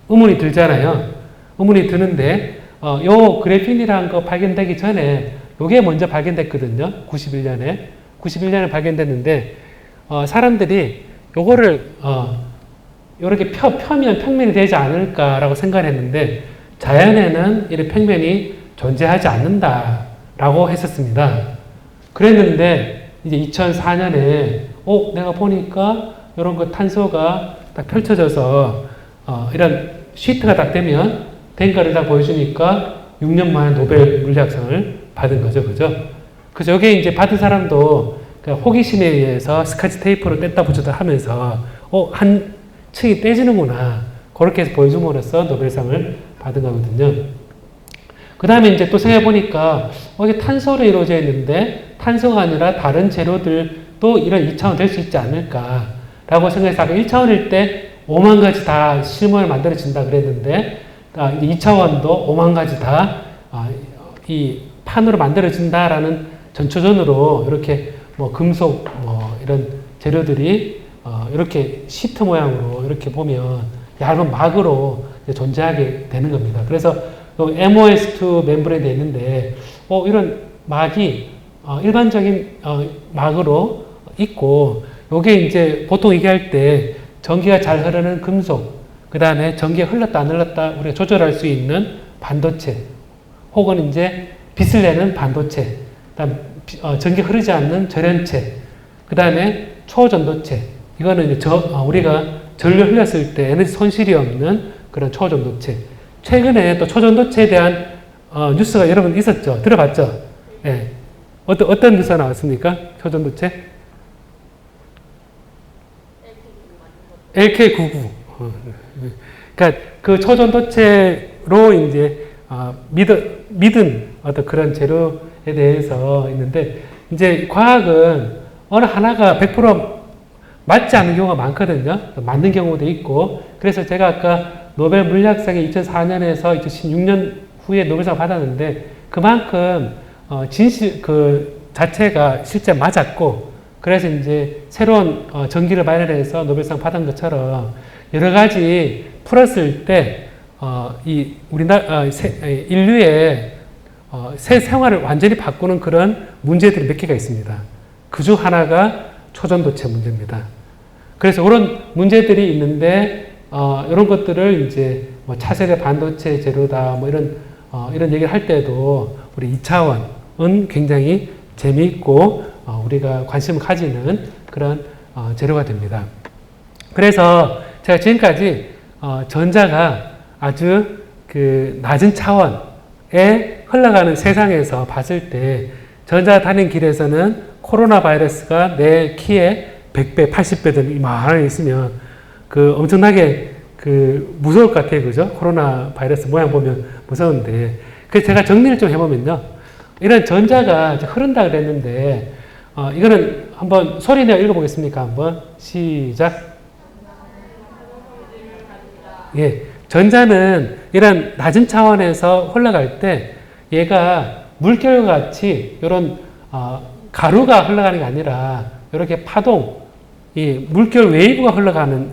의문이 들잖아요. 의문이 드는데 요 그래핀이라는 거 발견되기 전에 요게 먼저 발견됐거든요. 91년에 발견됐는데 사람들이 요거를 이렇게 펴면 평면이 되지 않을까라고 생각했는데 자연에는 이런 평면이 존재하지 않는다라고 했었습니다. 그랬는데 이제 2004년에 내가 보니까 이런 거 탄소가 딱 펼쳐져서 이런 시트가 딱 되면 된 거를 다 보여주니까 6년 만에 노벨 물리학상을 받은 거죠, 그죠? 그래서 여기에 이제 받은 사람도 호기심에 의해서 스카치 테이프로 뗐다 붙였다 하면서 한 층이 떼지는구나 그렇게 해서 보여줌으로써 노벨상을 받은 거거든요. 그 다음에 이제 또 생각해 보니까 이게 탄소로 이루어져 있는데 탄소가 아니라 다른 재료들도 이런 2차원 될 수 있지 않을까라고 생각해서 아까 1차원일 때 5만 가지 다 실험을 만들어진다 그랬는데 이제 2차원도 5만 가지 다 이 판으로 만들어진다라는 전초전으로 이렇게 금속 이런 재료들이 이렇게 시트 모양으로 이렇게 보면 얇은 막으로 존재하게 되는 겁니다. 그래서 MOS2 멤브레인이 되어 있는데 이런 막이 일반적인 막으로 있고 요게 이제 보통 얘기할 때 전기가 잘 흐르는 금속 그 다음에 전기가 흘렀다 안 흘렀다 우리가 조절할 수 있는 반도체 혹은 이제 빛을 내는 반도체 그다음 전기 흐르지 않는 절연체 그 다음에 초전도체 이거는 이제 우리가 전류 흘렸을 때 에너지 손실이 없는 그런 초전도체 최근에 또 초전도체에 대한 뉴스가 여러분 있었죠? 들어봤죠? 예. 어떤 뉴스가 나왔습니까? 초전도체? LK99. 그러니까 그 초전도체로 이제 믿은 어떤 그런 재료에 대해서 있는데 이제 과학은 어느 하나가 100% 맞지 않는 경우가 많거든요. 맞는 경우도 있고 그래서 제가 아까 노벨 물리학상이 2004년에서 2016년 후에 노벨상 받았는데 그만큼 진실 그 자체가 실제 맞았고 그래서 이제 새로운 전기를 마련해서 노벨상 받은 것처럼 여러 가지 풀었을 때 이 우리나라 인류의 새 생활을 완전히 바꾸는 그런 문제들이 몇 개가 있습니다. 그 중 하나가 초전도체 문제입니다. 그래서 그런 문제들이 있는데 이런 것들을 이제 뭐 차세대 반도체 재료다 뭐 이런 얘기를 할 때도 우리 2차원은 굉장히 재미있고 우리가 관심을 가지는 그런 재료가 됩니다. 그래서 제가 지금까지 전자가 아주 그 낮은 차원에 흘러가는 세상에서 봤을 때 전자 다니는 길에서는 코로나 바이러스가 내 키에 100배, 80배들 이만하게 있으면 그 엄청나게 그 무서울 것 같아요. 그죠? 코로나 바이러스 모양 보면 무서운데. 그래서 제가 정리를 좀 해보면요. 이런 전자가 이제 흐른다 그랬는데, 이거는 한번 소리 내어 읽어보겠습니까? 한번. 시작. 예. 전자는 이런 낮은 차원에서 흘러갈 때 얘가 물결과 같이 이런, 가루가 흘러가는 게 아니라 이렇게 파동, 이 물결 웨이브가 흘러가는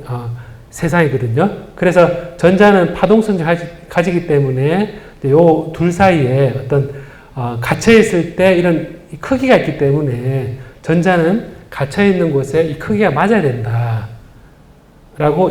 세상이거든요. 그래서 전자는 파동 성질을 가지기 때문에 요 둘 사이에 어떤 갇혀 있을 때 이런 크기가 있기 때문에 전자는 갇혀 있는 곳에 이 크기가 맞아야 된다라고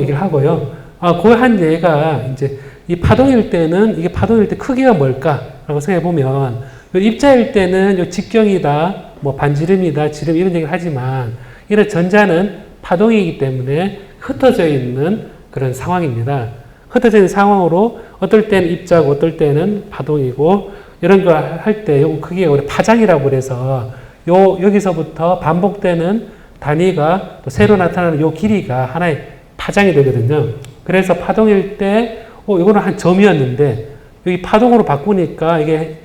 얘기를 하고요. 그 한 예가 이제 이 파동일 때는 이게 파동일 때 크기가 뭘까라고 생각해 보면 요 입자일 때는 요 직경이다, 뭐 반지름이다, 지름 이런 얘기를 하지만 이런 전자는 파동이기 때문에 흩어져 있는 그런 상황입니다. 흩어져 있는 상황으로 어떨 때는 입자고 어떨 때는 파동이고 이런 거 할 때 요 크기가 우리 파장이라고 그래서 여기서부터 반복되는 단위가 또 새로 나타나는 요 길이가 하나의 파장이 되거든요. 그래서 파동일 때 이거는 한 점이었는데 여기 파동으로 바꾸니까 이게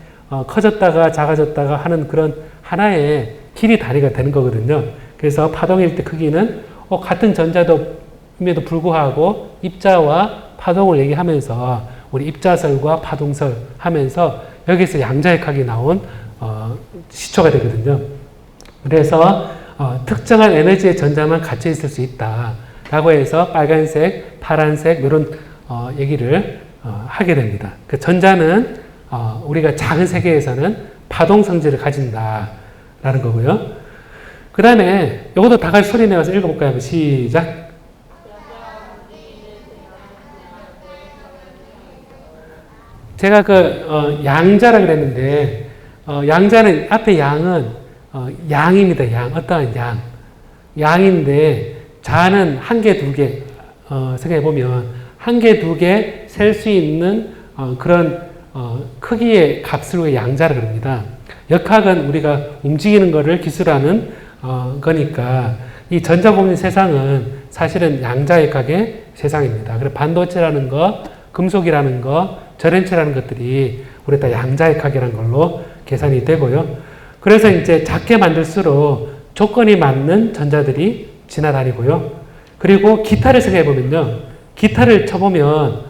커졌다가 작아졌다가 하는 그런 하나의 길이 다리가 되는 거거든요. 그래서 파동일 때 크기는 같은 전자도임에도 불구하고 입자와 파동을 얘기하면서 우리 입자설과 파동설 하면서 여기서 양자역학이 나온 시초가 되거든요. 그래서 특정한 에너지의 전자만 갇혀 있을 수 있다라고 해서 빨간색, 파란색 이런 얘기를 하게 됩니다. 그 전자는 우리가 작은 세계에서는 파동 성질을 가진다라는 거고요. 그 다음에 이것도 다 같이 소리 내서 읽어볼까요? 시작. 제가 양자라 그랬는데 양자는 앞에 양은 양입니다. 양 어떠한 양 양인데 자는 한 개, 두 개 생각해 보면 한 개, 두 개 셀 수 있는 그런 크기의 값을 양자라 그럽니다. 역학은 우리가 움직이는 것을 기술하는 거니까 이 전자공학 세상은 사실은 양자역학의 세상입니다. 그래서 반도체라는 거, 금속이라는 거, 절연체라는 것들이 우리 다 양자역학이라는 걸로 계산이 되고요. 그래서 이제 작게 만들수록 조건이 맞는 전자들이 지나다니고요. 그리고 기타를 생각해 보면요. 기타를 쳐보면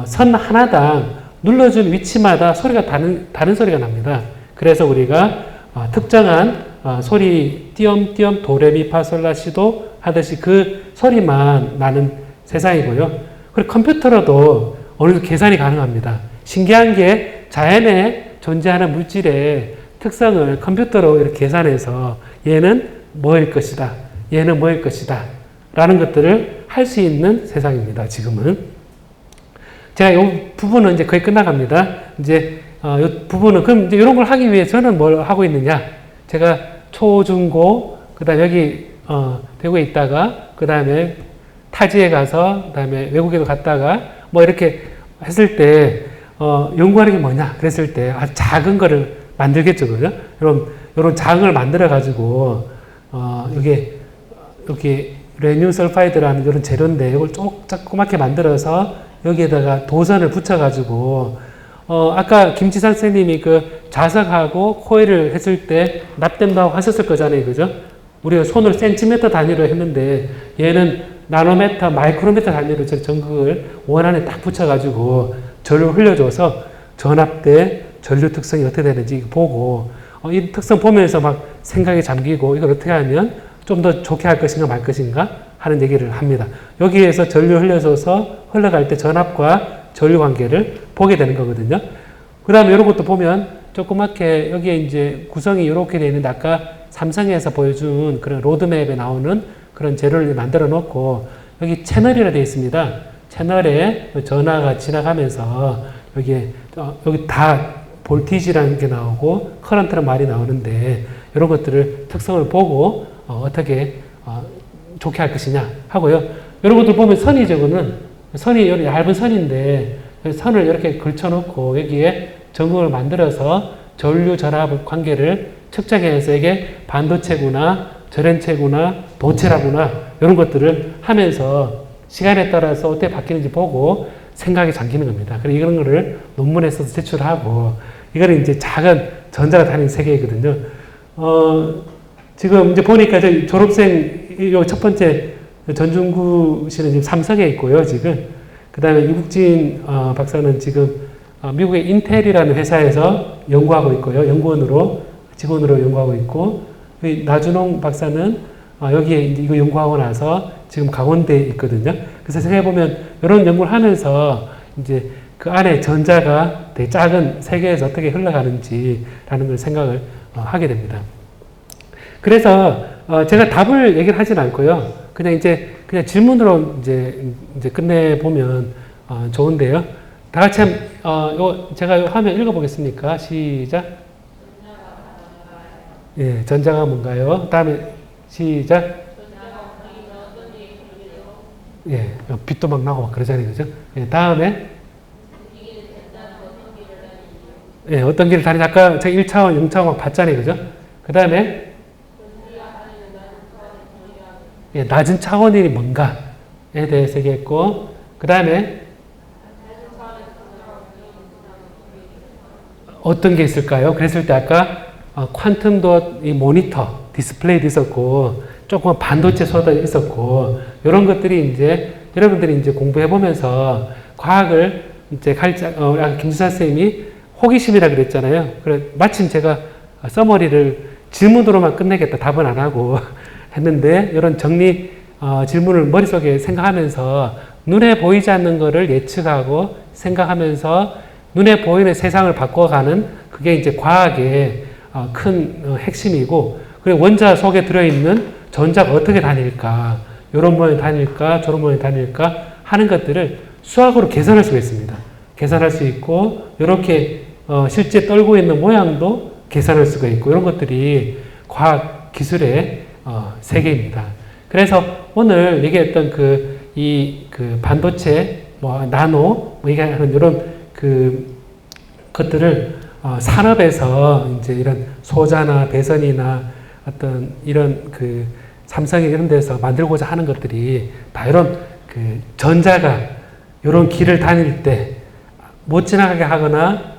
선 하나당 눌러준 위치마다 소리가 다른 소리가 납니다. 그래서 우리가 특정한 소리 띄엄띄엄 도레미파솔라시도 하듯이 그 소리만 나는 세상이고요. 그리고 컴퓨터로도 어느 정도 계산이 가능합니다. 신기한 게 자연에 존재하는 물질의 특성을 컴퓨터로 이렇게 계산해서 얘는 뭐일 것이다. 얘는 뭐일 것이다. 라는 것들을 할 수 있는 세상입니다. 지금은. 제가 이 부분은 이제 거의 끝나갑니다. 이제 이 부분은 그럼 이제 이런 걸 하기 위해 저는 뭘 하고 있느냐? 제가 초, 중, 고, 그다음 여기 대구에 있다가 그다음에 타지에 가서 그다음에 외국에도 갔다가 뭐 이렇게 했을 때 연구하는 게 뭐냐? 그랬을 때 아주 작은 거를 만들겠죠, 그죠? 이런 작은 걸 만들어 가지고 여기 레듐 설파이드라는 이런 재료인데 이걸 조그맣게 만들어서 여기에다가 도선을 붙여가지고 아까 김지산 선생님이 그 자석하고 코일을 했을 때 납땜도 하고 하셨을 거잖아요, 그죠? 우리가 손을 센티미터 단위로 했는데 얘는 나노미터, 마이크로미터 단위로 전극을 원 안에 딱 붙여가지고 전류를 흘려줘서 전압 때 전류 특성이 어떻게 되는지 보고 이 특성 보면서 막 생각에 잠기고 이걸 어떻게 하면 좀 더 좋게 할 것인가 말 것인가 하는 얘기를 합니다. 여기에서 전류 흘려줘서 흘러갈 때 전압과 전류 관계를 보게 되는 거거든요. 그 다음에 이런 것도 보면 조그맣게 여기에 이제 구성이 이렇게 되어 있는데 아까 삼성에서 보여준 그런 로드맵에 나오는 그런 재료를 만들어 놓고 여기 채널이라 되어 있습니다. 채널에 전화가 지나가면서 여기 다 볼티지라는 게 나오고 커런트란 말이 나오는데 이런 것들을 특성을 보고 어떻게 좋게 할 것이냐 하고요. 이런 것들 보면 선이 저거는 선이 얇은 선인데 선을 이렇게 걸쳐놓고 여기에 전극을 만들어서 전류 전압 관계를 측정해서 이게 반도체구나 절연체구나 도체라구나 이런 것들을 하면서 시간에 따라서 어떻게 바뀌는지 보고 생각이 잠기는 겁니다. 그래서 이런 거를 논문에 써서 제출하고 이거는 이제 작은 전자가 다니는 세계이거든요. 지금 이제 보니까 저 졸업생 요 첫 번째 전중구 씨는 지금 삼성에 있고요, 지금. 그 다음에 이국진 박사는 지금 미국의 인텔이라는 회사에서 연구하고 있고요. 직원으로 연구하고 있고, 나준홍 박사는 여기에 이제 이거 연구하고 나서 지금 강원대에 있거든요. 그래서 생각해보면 이런 연구를 하면서 이제 그 안에 전자가 되게 작은 세계에서 어떻게 흘러가는지라는 걸 생각을 하게 됩니다. 그래서 제가 답을 얘기를 하진 않고요. 그냥 질문으로 이제 끝내보면 좋은데요. 다 같이 제가 화면 읽어보겠습니까? 시작. 예, 전자가 뭔가요? 다음에 시작. 예, 빛도 막 나고 그러잖아요, 그죠? 예, 다음에 예, 어떤 길을 다니냐. 아까 제가 1차원, 0차원 봤잖아요, 그죠? 그 다음에 예, 낮은 차원이 뭔가에 대해서 얘기했고, 그 다음에 어떤 게 있을까요? 그랬을 때 아까 퀀텀 도 이 모니터, 디스플레이도 있었고, 조금 반도체 소도 있었고, 이런 것들이 이제 여러분들이 이제 공부해 보면서 과학을 이제 아까 김주사 선생님이 호기심이라 그랬잖아요. 그래 마침 제가 서머리를 질문으로만 끝내겠다, 답은 안 하고 했는데 이런 정리 질문을 머릿속에 생각하면서 눈에 보이지 않는 것을 예측하고 생각하면서 눈에 보이는 세상을 바꿔가는 그게 이제 과학의 큰 핵심이고, 그리고 원자 속에 들어있는 전자가 어떻게 다닐까, 이런 모양이 다닐까 저런 모양이 다닐까 하는 것들을 수학으로 계산할 수가 있습니다. 계산할 수 있고 이렇게 실제 떨고 있는 모양도 계산할 수가 있고, 이런 것들이 과학 기술의 세계입니다. 그래서 오늘 얘기했던 그 반도체, 나노, 얘기하는 이런 것들을 산업에서 이제 이런 소자나 배선이나 어떤 이런 삼성이 이런 데서 만들고자 하는 것들이 다 이런 전자가 이런 길을 다닐 때 못 지나가게 하거나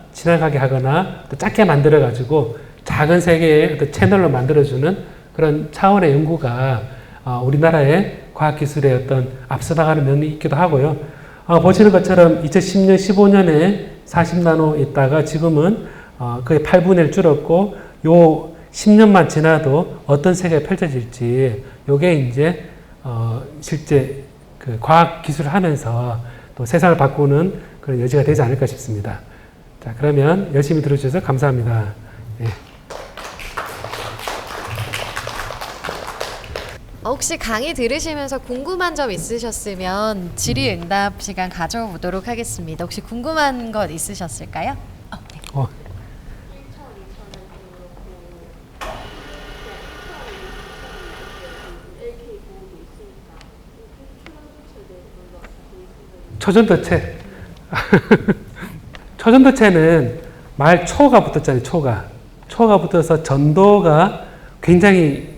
또 작게 만들어 가지고 작은 세계의 어떤 채널로 만들어주는 그런 차원의 연구가 우리나라의 과학기술의 어떤 앞서 나가는 면이 있기도 하고요. 보시는 것처럼 2010년, 15년에 40나노 있다가 지금은 거의 8분의 1 줄었고, 요 10년만 지나도 어떤 세계가 펼쳐질지, 요게 이제 실제 과학 기술을 하면서 또 세상을 바꾸는 그런 여지가 되지 않을까 싶습니다. 자, 그러면 열심히 들어주셔서 감사합니다. 예. 혹시 강의 들으시면서 궁금한 점 있으셨으면 질의응답 시간 가져보도록 하겠습니다. 혹시 궁금한 것 있으셨을까요? 네. 초전도체. 초전도체는 말 초가 붙었잖아요. 초가 붙어서 전도가 굉장히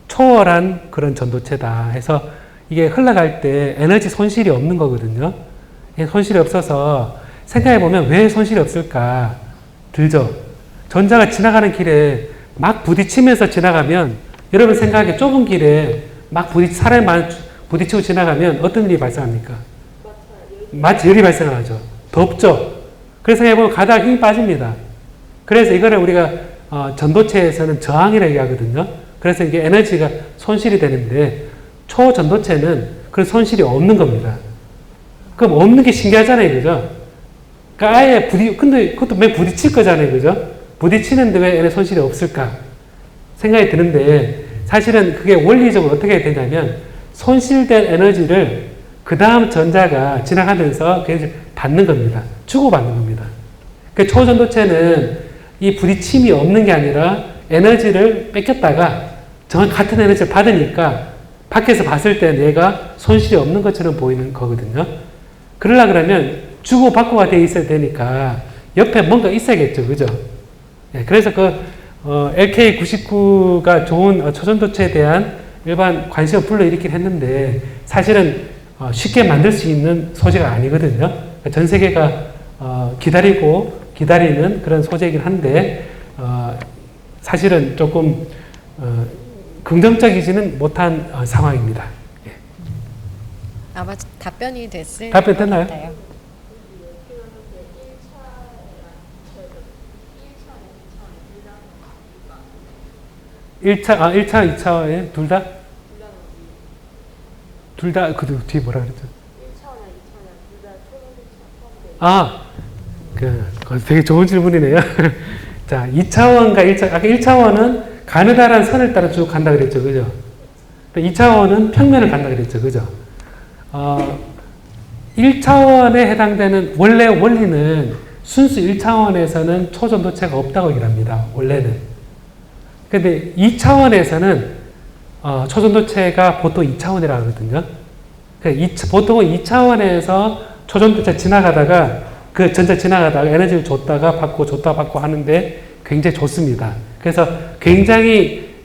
초월한 그런 전도체다 해서 이게 흘러갈 때 에너지 손실이 없는 거거든요. 손실이 없어서 생각해 보면 왜 손실이 없을까 들죠. 전자가 지나가는 길에 막 부딪히면서 지나가면, 여러분 생각에 좁은 길에 막 사람이 부딪히고 지나가면 어떤 일이 발생합니까? 열이 발생하죠. 덥죠. 그래서 생각해보면 가다가 힘이 빠집니다. 그래서 이거를 우리가 전도체에서는 저항이라고 얘기하거든요. 그래서 이게 에너지가 손실이 되는데, 초전도체는 그런 손실이 없는 겁니다. 그럼 없는 게 신기하잖아요, 그죠? 그러니까 아예 근데 그것도 매 부딪힐 거잖아요. 그죠? 부딪히는데 왜 에너지 손실이 없을까? 생각이 드는데, 사실은 그게 원리적으로 어떻게 되냐면, 손실된 에너지를 그 다음 전자가 지나가면서 그냥 받는 겁니다. 주고받는 겁니다. 그 초전도체는 이 부딪힘이 없는 게 아니라 에너지를 뺏겼다가 정말 같은 에너지를 받으니까 밖에서 봤을 때 얘가 손실이 없는 것처럼 보이는 거거든요. 그러려 그러면 주고받고가 돼 있어야 되니까 옆에 뭔가 있어야겠죠. 그죠? 네, 그래서 LK99가 좋은 초전도체에 대한 일반 관심을 불러일으키긴 했는데 사실은 쉽게 만들 수 있는 소재가 아니거든요. 전 세계가 기다리는 그런 소재이긴 한데 사실은 조금 긍정적이지는 못한 상황입니다. 예. 아마 답변이 됐을 답변 것 됐나요? 같아요. 일 1차, 2차에 둘 다? 둘 다, 그 뒤에 뭐라 그랬죠? 1차원이나 2차원이나 둘다 초전도체가 포함되어 아, 그거 되게 좋은 질문이네요. 자, 2차원과 1차, 아까 1차원은 가느다란 선을 따라 쭉 간다 그랬죠. 그죠? 2차원은 평면을 간다 그랬죠. 그죠? 1차원에 해당되는 원래 원리는 순수 1차원에서는 초전도체가 없다고 얘기합니다. 원래는. 근데 2차원에서는 초전도체가 보통 2차원이라고 하거든요. 보통은 2차원에서 초전도체 지나가다가 그 전자 지나가다가 에너지를 줬다가 받고 하는데 굉장히 좋습니다. 그래서 굉장히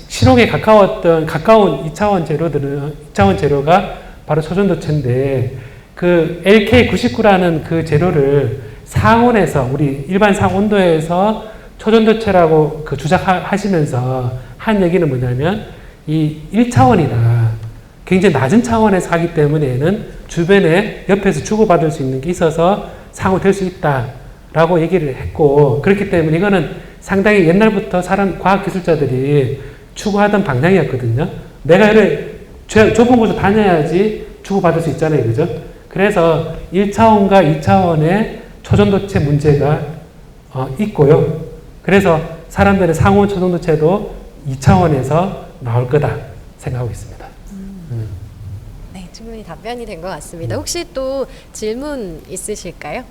실용에 가까운 2차원 재료가 바로 초전도체인데 그 LK99라는 그 재료를 상온에서 우리 일반 상온도에서 초전도체라고 주장하시면서 한 얘기는 뭐냐면 이 1차원이다. 굉장히 낮은 차원에서 하기 때문에는 주변에 옆에서 주고받을 수 있는 게 있어서 상호될 수 있다라고 얘기를 했고 그렇기 때문에 이거는 상당히 옛날부터 과학기술자들이 추구하던 방향이었거든요. 내가 좁은 곳을 다녀야지 주고받을 수 있잖아요. 그죠? 그래서 1차원과 2차원의 초전도체 문제가 있고요. 그래서 사람들의 상온 초전도체도 2차원에서 나올 거다 생각하고 있습니다. 네, 충분히 답변이 된 것 같습니다. 혹시 또 질문 있으실까요?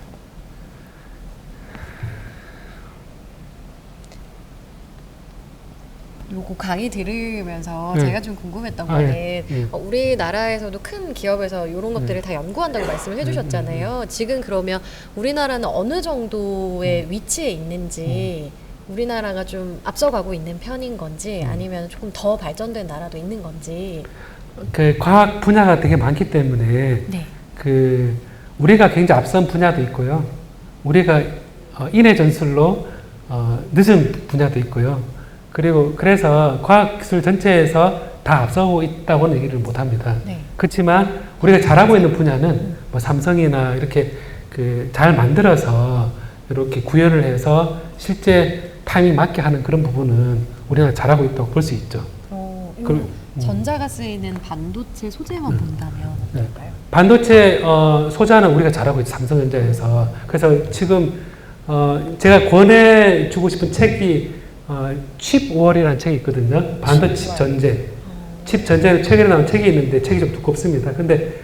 요거 강의 들으면서 제가 좀 궁금했던 거는 우리나라에서도 큰 기업에서 이런 것들을 다 연구한다고 말씀을 해주셨잖아요. 지금 그러면 우리나라는 어느 정도의 위치에 있는지 우리나라가 좀 앞서가고 있는 편인 건지 아니면 조금 더 발전된 나라도 있는 건지 그 과학 분야가 되게 많기 때문에 네. 우리가 굉장히 앞선 분야도 있고요. 우리가 인해 전술로 늦은 분야도 있고요. 그래서 과학기술 전체에서 다 앞서고 있다고는 얘기를 못 합니다. 네. 그렇지만 우리가 잘하고 있는 분야는 뭐 삼성이나 이렇게 잘 만들어서 이렇게 구현을 해서 실제 타이밍 맞게 하는 그런 부분은 우리나라 잘하고 있다고 볼 수 있죠. 전자가 쓰이는 반도체 소재만 본다면 어떨까요? 반도체 소자는 우리가 잘하고 있죠. 삼성전자에서. 그래서 지금 제가 권해주고 싶은 책이 칩 5월이라는 책이 있거든요. 반도체 칩 전제. 칩 전제는 최근에 나온 책이 있는데 책이 좀 두껍습니다. 근데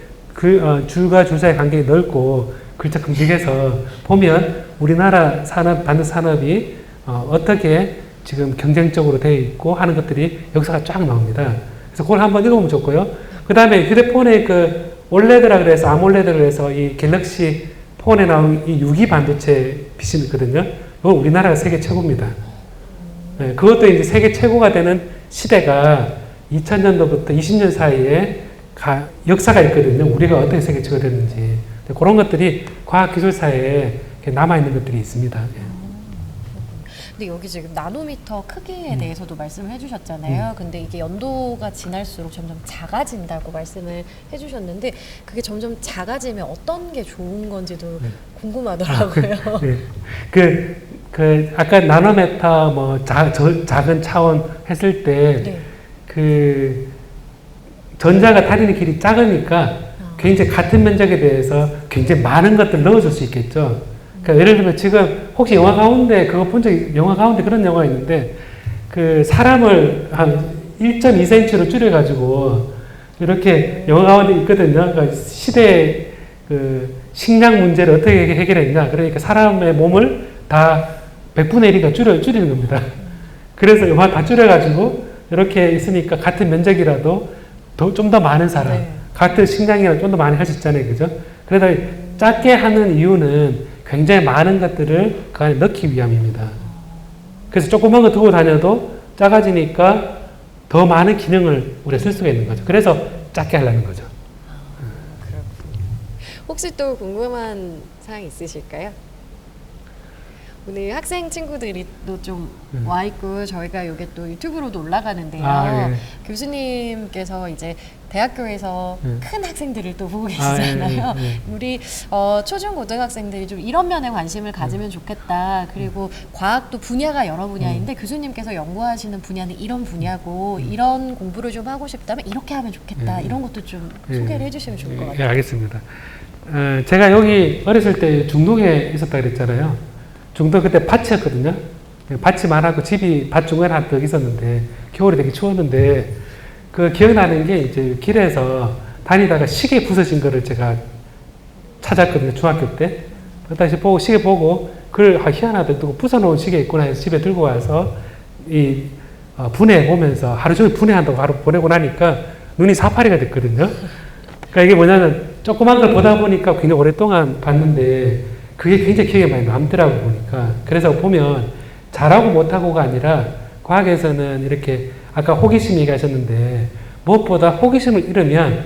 줄과 줄 사이 간격이 넓고 글자 큼직해서 보면 우리나라 반도체 산업이 어떻게 지금 경쟁적으로 되어 있고 하는 것들이 역사가 쫙 나옵니다. 그래서 그걸 한번 읽어보면 좋고요. 그 다음에 휴대폰에 올레드라 그래서 아몰레드 그래서 이 갤럭시 폰에 나온 이 유기 반도체 빛이 있거든요. 이건 우리나라가 세계 최고입니다. 네, 그것도 이제 세계 최고가 되는 시대가 2000년도부터 20년 사이에 역사가 있거든요. 우리가 어떻게 세계 최고가 됐는지. 그런 것들이 과학기술사에 남아있는 것들이 있습니다. 근데 여기 지금 나노미터 크기에 대해서도 말씀을 해주셨잖아요. 근데 이게 연도가 지날수록 점점 작아진다고 말씀을 해주셨는데 그게 점점 작아지면 어떤 게 좋은 건지도 궁금하더라고요. 네. 아까 나노미터 작은 차원 했을 때 전자가 다니는 길이 작으니까 굉장히 같은 면적에 대해서 굉장히 많은 것들 넣어줄 수 있겠죠. 그러니까 예를 들면 지금 혹시 영화 가운데 그거 본 적이 영화 가운데 그런 영화가 있는데 그 사람을 한 1.2cm로 줄여가지고 이렇게 영화 가운데 있거든요. 그러니까 시대의 그 식량 문제를 어떻게 해결했냐. 그러니까 사람의 몸을 다 100분의 1이니까 줄이는 겁니다. 그래서 영화 다 줄여가지고 이렇게 있으니까 같은 면적이라도 좀 더 많은 사람, 네. 같은 식량이라도 좀 더 많이 할 수 있잖아요. 그죠? 그래서 작게 하는 이유는 굉장히 많은 것들을 그 안에 넣기 위함입니다. 그래서 조그만 거 두고 다녀도 작아지니까 더 많은 기능을 우리가 쓸 수가 있는 거죠. 그래서 작게 하려는 거죠. 그렇군요. 혹시 또 궁금한 사항 있으실까요? 오늘 학생 친구들이 또 좀 와 있고 저희가 이게 또 유튜브로도 올라가는데요. 예. 교수님께서 이제 대학교에서 큰 학생들을 또 보고 예, 계시잖아요. 예. 우리 초중 고등학생들이 좀 이런 면에 관심을 가지면 좋겠다. 그리고 과학도 분야가 여러 분야인데 교수님께서 연구하시는 분야는 이런 분야고 이런 공부를 좀 하고 싶다면 이렇게 하면 좋겠다. 이런 것도 좀 소개를 해주시면 좋을 것 같아요. 예, 알겠습니다. 제가 여기 어렸을 때 중동에 있었다 그랬잖아요. 중동 그때 밭이었거든요. 밭이 많았고 집이 밭 중간에 하나 더 있었는데 겨울에 되게 추웠는데 그 기억나는 게 이제 길에서 다니다가 시계 부서진 거를 제가 찾았거든요. 중학교 때. 다시 보고 시계 보고 그걸 희한하다 또 부숴놓은 시계 있구나 해서 집에 들고 와서 분해 보면서 하루 종일 분해한다고 하루 보내고 나니까 눈이 사파리가 됐거든요. 그러니까 이게 뭐냐면 조그만 걸 보다 보니까 굉장히 오랫동안 봤는데 그게 굉장히 기억에 많이 남더라고 보니까. 그래서 보면 잘하고 못하고가 아니라 과학에서는 이렇게 아까 호기심 얘기하셨는데 무엇보다 호기심을 잃으면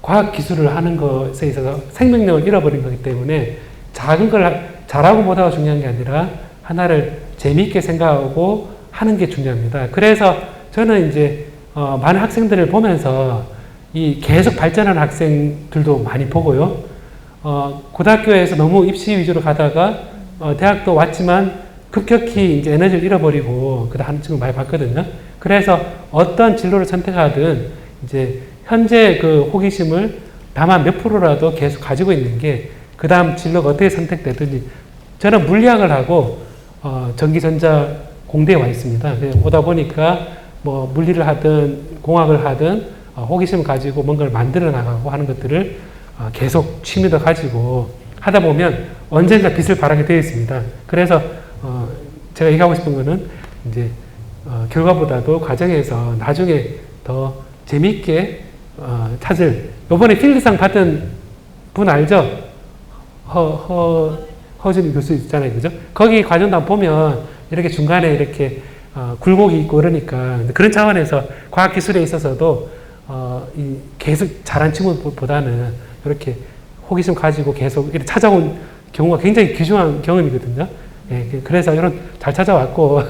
과학 기술을 하는 것에 있어서 생명력을 잃어버린 거기 때문에 작은 걸 잘하고 못하고 중요한 게 아니라 하나를 재미있게 생각하고 하는 게 중요합니다. 그래서 저는 이제 많은 학생들을 보면서 이 계속 발전하는 학생들도 많이 보고요. 고등학교에서 너무 입시 위주로 가다가 대학도 왔지만 급격히 이제 에너지를 잃어버리고 그다음 지금 많이 봤거든요. 그래서 어떤 진로를 선택하든 이제 현재 그 호기심을 다만 몇 프로라도 계속 가지고 있는 게 그다음 진로가 어떻게 선택되든지. 저는 물리학을 하고 전기전자 공대에 와 있습니다. 오다 보니까 뭐 물리를 하든 공학을 하든 호기심을 가지고 뭔가를 만들어 나가고 하는 것들을 계속 취미도 가지고 하다 보면 언젠가 빛을 발하게 되어 있습니다. 그래서 제가 얘기하고 싶은 거는 이제 결과보다도 과정에서 나중에 더 재미있게 찾을. 요번에 필드상 받은 분 알죠? 허준 교수 있잖아요, 그죠? 거기 과정도 한번 보면 이렇게 중간에 이렇게 굴곡이 있고 그러니까 그런 차원에서 과학기술에 있어서도 계속 잘한 친구보다는 이렇게 호기심 가지고 계속 이렇게 찾아온 경우가 굉장히 귀중한 경험이거든요. 예, 그래서 이런 잘 찾아왔고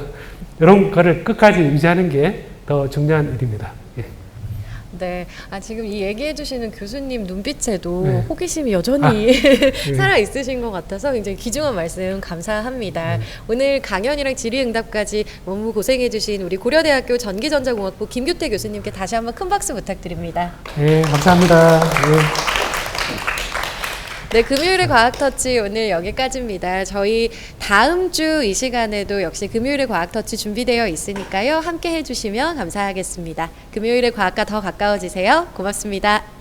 이런 거를 끝까지 유지하는 게 더 중요한 일입니다. 예. 네, 지금 이 얘기해 주시는 교수님 눈빛에도 네. 호기심이 여전히 살아 있으신 것 같아서 굉장히 귀중한 말씀 감사합니다. 오늘 강연이랑 질의응답까지 너무 고생해 주신 우리 고려대학교 전기전자공학부 김규태 교수님께 다시 한번 큰 박수 부탁드립니다. 네, 감사합니다. 예. 네, 금요일의 과학터치 오늘 여기까지입니다. 저희 다음 주 이 시간에도 역시 금요일의 과학터치 준비되어 있으니까요. 함께 해주시면 감사하겠습니다. 금요일의 과학과 더 가까워지세요. 고맙습니다.